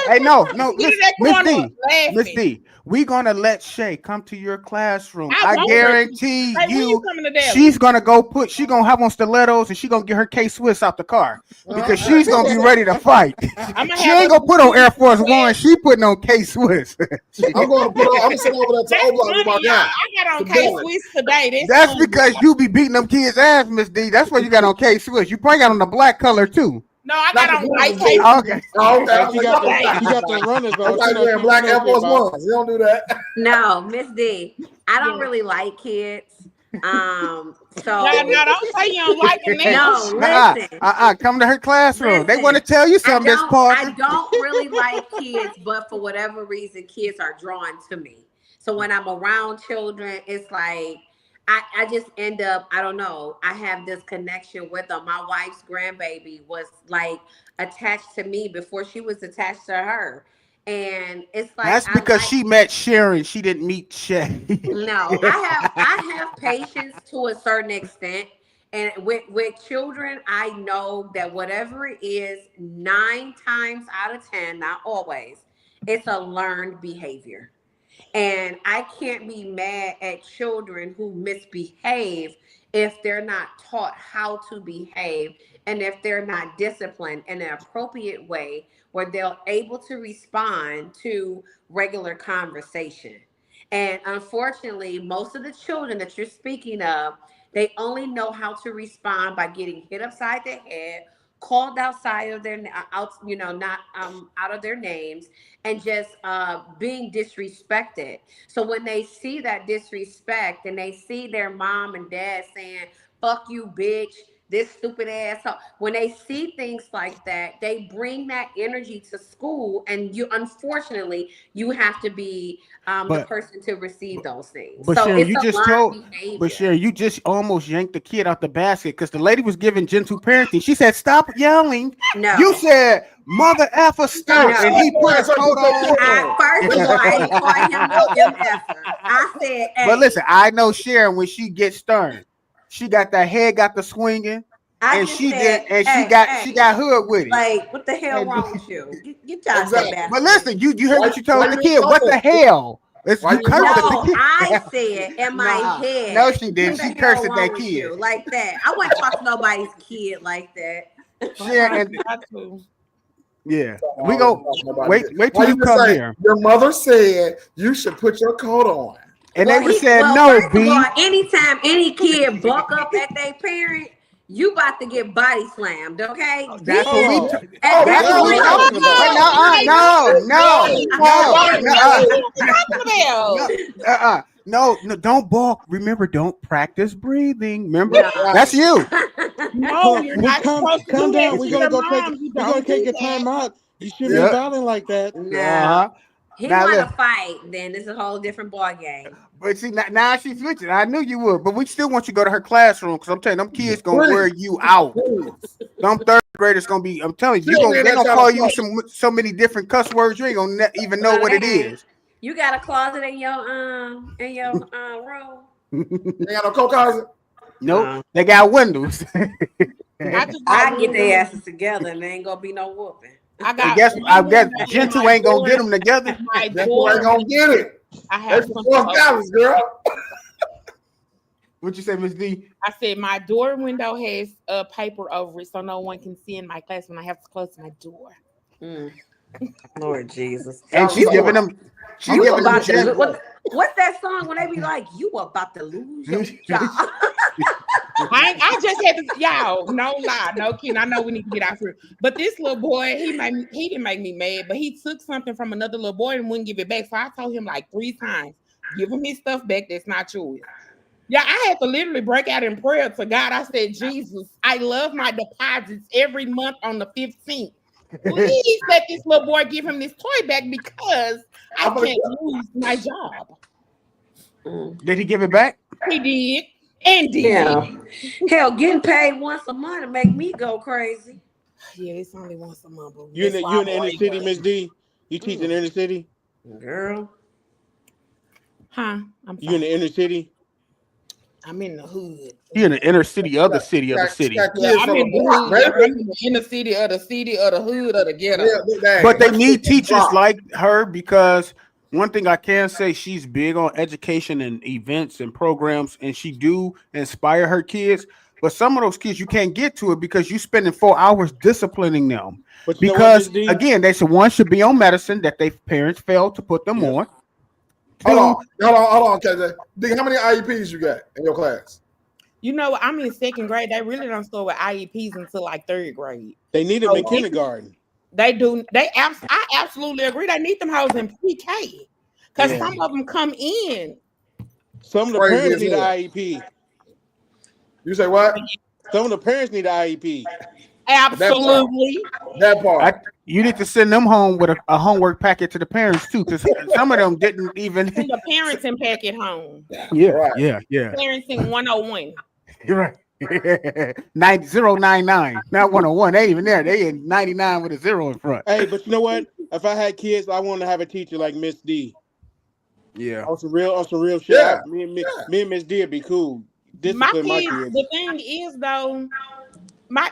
Hey, no, Get in Miss that corner D, laughing. Miss D, we gonna let Shay come to your classroom. I I won't. guarantee Hey, when you you, coming to Dallas? she's gonna she gonna have on stilettos and she gonna get her K-Swiss out the car because she's gonna be ready to fight. I'ma She have ain't gonna put on Air Force One. She putting on K-Swiss. I'm going to put on, I'm sitting over there to That's Oblong with my funny, guy. I got on The K bullet. Swiss today. That's funny. because you be beating them kids' ass, Miss D. That's why you got on K-Swiss. You probably got on the black color too. No, I got Not on the white bullet. K. Okay. Oh, okay. You got the runners, I'm though. like wearing black Air Force Ones. You don't do that. No, Miss D, I don't Yeah. really like kids. So No, don't say you don't like them. no, Nuh-uh. listen. Come to her classroom. They Listen, want to tell you something, Miss I Parker. don't really like kids, but for whatever reason, kids are drawn to me. So when I'm around children, it's like I just end up, I don't know, I have this connection with them. My wife's grandbaby was like attached to me before she was attached to her. And it's like That's because she met Sharon. She didn't meet Shay. No, I have patience to a certain extent. And with children, I know that whatever it is, 9 times out of 10, not always, it's a learned behavior. And I can't be mad at children who misbehave if they're not taught how to behave and if they're not disciplined in an appropriate way where they're able to respond to regular conversation. And unfortunately, most of the children that you're speaking of, they only know how to respond by getting hit upside the head, called outside of their out, not out of their names, and just being disrespected. So when they see that disrespect and they see their mom and dad saying, "Fuck you, bitch," this stupid ass. When they see things like that, they bring that energy to school, and unfortunately, you have to be the But- person to receive those things. But So Sharon, it's you a just learned told. behavior. But Sharon, you just almost yanked the kid out the basket because the lady was giving gentle parenting. She said, "Stop yelling." No. You said, "Mother effer stop," No. and he put his coat on. First of all, I didn't call him no MF. I said, hey, But listen, I know Sharon when she gets stern, she got that head, got the swinging, I and just she said, did, and hey, she got hood with it. like, what the hell And- wrong with you? Get your Exactly. back. But listen, you heard Why- what you told why the you kid. What the cussing? hell? It's Why you you cursed at No, the kid. I said in my Nah. head. No, she didn't. What She the cursed hell at that wrong with kid. you? Like that. I wouldn't talk to nobody's kid like that. Sharon, and, Got to. yeah, we go. Wait Why till you just come say, here. Your mother said you should put your coat on. And they would have said, well, "No, first of B." all, anytime any kid buck up at their parent, you about to get body slammed, okay? That's what we. Oh. At That's that what we point, talking about. No, don't balk. Remember, don't practice breathing. Remember, No. that's you. No, you're not supposed to Calm do that down. to We're gonna your go mom. take. You We're gonna don't take do a that. time out. You shouldn't Yeah. be battling like that. No. Uh-huh. He Now want to look. fight, then it's a whole different ball game. But see, now she's switching. I knew you would, but we still want you to go to her classroom because I'm telling you, them kids gonna wear you out. Them third graders gonna be. I'm telling you, She they're ain't gonna that call kind you of so many different cuss words. You ain't gonna even know what it is. You got a closet in your room. Ain't got no coke closet. Nope, they got windows. I just I get their asses together and there ain't gonna be no whooping. I guess Gentoo ain't gonna get them together. My That's door, why ain't gonna get it. I have That's something for $4, girl. What you say, Miss D? I said my door window has paper over it, so no one can see in my class when I have to close my door. Lord Jesus. And she's giving them. She's You giving them. about to chance. what's that song when they be like, you about to lose your job? I just had to, y'all, no lie, no kidding. I know we need to get out here. But this little boy, he didn't make me mad, but he took something from another little boy and wouldn't give it back. So I told him like 3 times, give him his stuff back. That's not yours. Yeah, I had to literally break out in prayer to God. I said, Jesus, I love my deposits every month on the 15th. Please let this little boy give him this toy back because I can't lose my job. Did he give it back? He did. And did. Yeah. Hell, getting paid once a month make me go crazy. Yeah, it's only once a month. You in the inner city, Miss D? You teach in the inner city? Girl. Huh? You in the inner city? I'm in the hood. He in the inner city of the city of the city. I'm in the hood. I'm in the inner city of the hood of the ghetto. But they need teachers like her because one thing I can say, she's big on education and events and programs, and she do inspire her kids. But some of those kids, you can't get to it because you're spending 4 hours disciplining them. But because again, they said one should be on medicine that their parents failed to put them on. Hold on, KJ. Dig, how many IEPs you got in your class? You know, I'm in 2nd grade. They really don't start with IEPs until like 3rd grade. They need them in kindergarten. They do. I absolutely agree. They need them hoes in PK because some of them come in. Some of the parents need an IEP. You say what? Some of the parents need an IEP. Absolutely. That part. You need to send them home with a homework packet to the parents too, because some of them didn't even. Send the parents and pack it home. Yeah, Right. yeah. Parenting 101. You're right. 099, not 101. They ain't even there. They in 99 with a 0 in front. Hey, but you know what? If I had kids, I want to have a teacher like Miss D. Yeah. On some real shit. Yeah. Me and Miss D would be cool. My Discipline kids, my kids. the thing is though,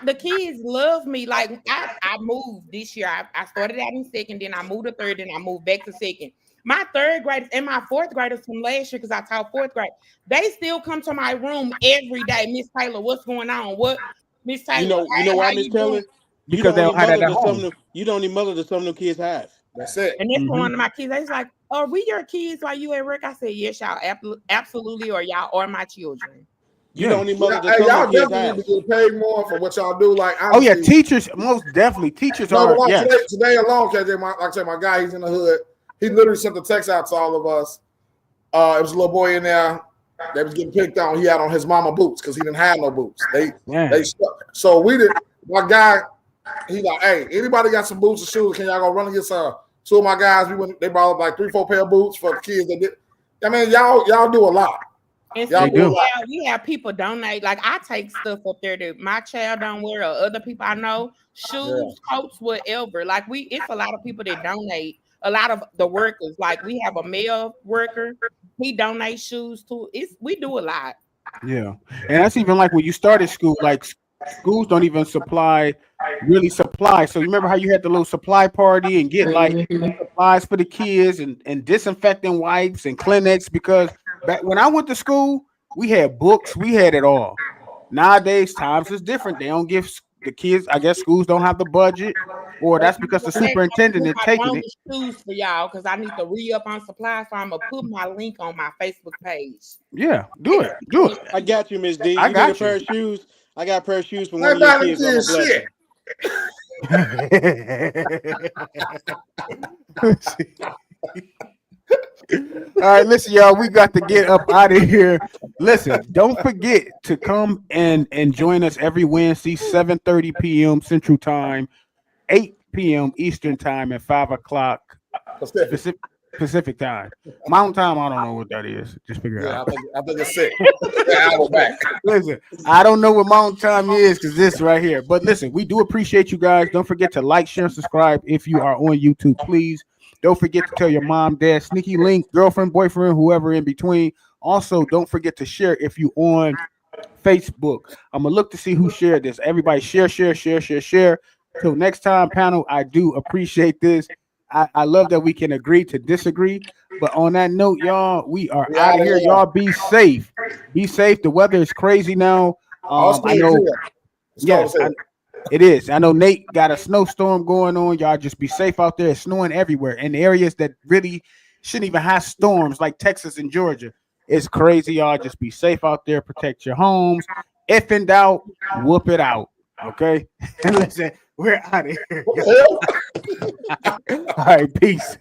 the kids love me. Like I moved this year. I started out in 2nd, then I moved to 3rd, then I moved back to 2nd. My 3rd graders and my 4th graders from last year, because I taught 4th grade, they still come to my room every day. Miss Taylor, what's going on? What, Miss Taylor? You know why, Miss Taylor? Because they don't have that at home. You don't need mother that some of them kids have. That's it. And that's one of my kids. They was like, "Are we your kids while you at work?" I said, "Yes, y'all, absolutely, or y'all are my children." You don't need mother that Hey, some y'all of them kids definitely have. need to get paid more for what y'all do. Like, Oh yeah, honestly, teachers, most definitely. Teachers no, are. but like Yes. today alone, KJ, like I said, my guy, he's in the hood. He literally sent a text out to all of us. It was a little boy in there that was getting picked on. He had on his mama boots because he didn't have no boots. They stuck. So we did. My guy, he like, hey, anybody got some boots or shoes? Can y'all go run and get some? 2 of my guys, they brought up like 3-4 pair of boots for the kids. That did. I mean, y'all do a lot. And Y'all so do a lot. we have people donate. Like I take stuff up there that my child don't wear, or other people I know, shoes, coats, whatever. Like it's a lot of people that donate. A lot of the workers, like we have a male worker, he donates shoes too. We do a lot. Yeah, and that's even like when you started school. Like schools don't even really supply. So you remember how you had the little supply party and get like supplies for the kids and disinfecting wipes and Kleenex, because back when I went to school, we had books, we had it all. Nowadays, times is different. They don't give the kids. I guess schools don't have the budget, or that's because the superintendent is taking it. Shoes for y'all because I need to re-up on supplies, so I'm gonna put my link on my Facebook page. Yeah, do it. I got you, Miss D. I You got need a pair of shoes. I got a pair of shoes from Hey, one of your man, kids. I'm a shit. All right, listen, y'all. We got to get up out of here. Listen, don't forget to come and join us every Wednesday, 7:30 p.m. Central Time, 8 p.m. Eastern Time, and 5 o'clock Pacific Time. Mountain Time, I don't know what that is. Just figure it out. I think it's sick. I was back. Listen, I don't know what Mountain Time is because this right here. But listen, we do appreciate you guys. Don't forget to like, share, subscribe if you are on YouTube, please. Don't forget to tell your mom, dad, sneaky link, girlfriend, boyfriend, whoever in between. Also, don't forget to share if you on Facebook. I'm gonna look to see who shared this. Everybody share. Till next time, panel, I do appreciate this. I love that we can agree to disagree. But on that note, y'all, we are We out outta of here. here. Y'all be safe. Be safe. The weather is crazy now. I know. Yes, it is. I know Nate got a snowstorm going on. Y'all just be safe out there. It's snowing everywhere in areas that really shouldn't even have storms, like Texas and Georgia. It's crazy, y'all. Just be safe out there. Protect your homes. If in doubt, whoop it out. Okay? And listen, we're out of here. All right, peace.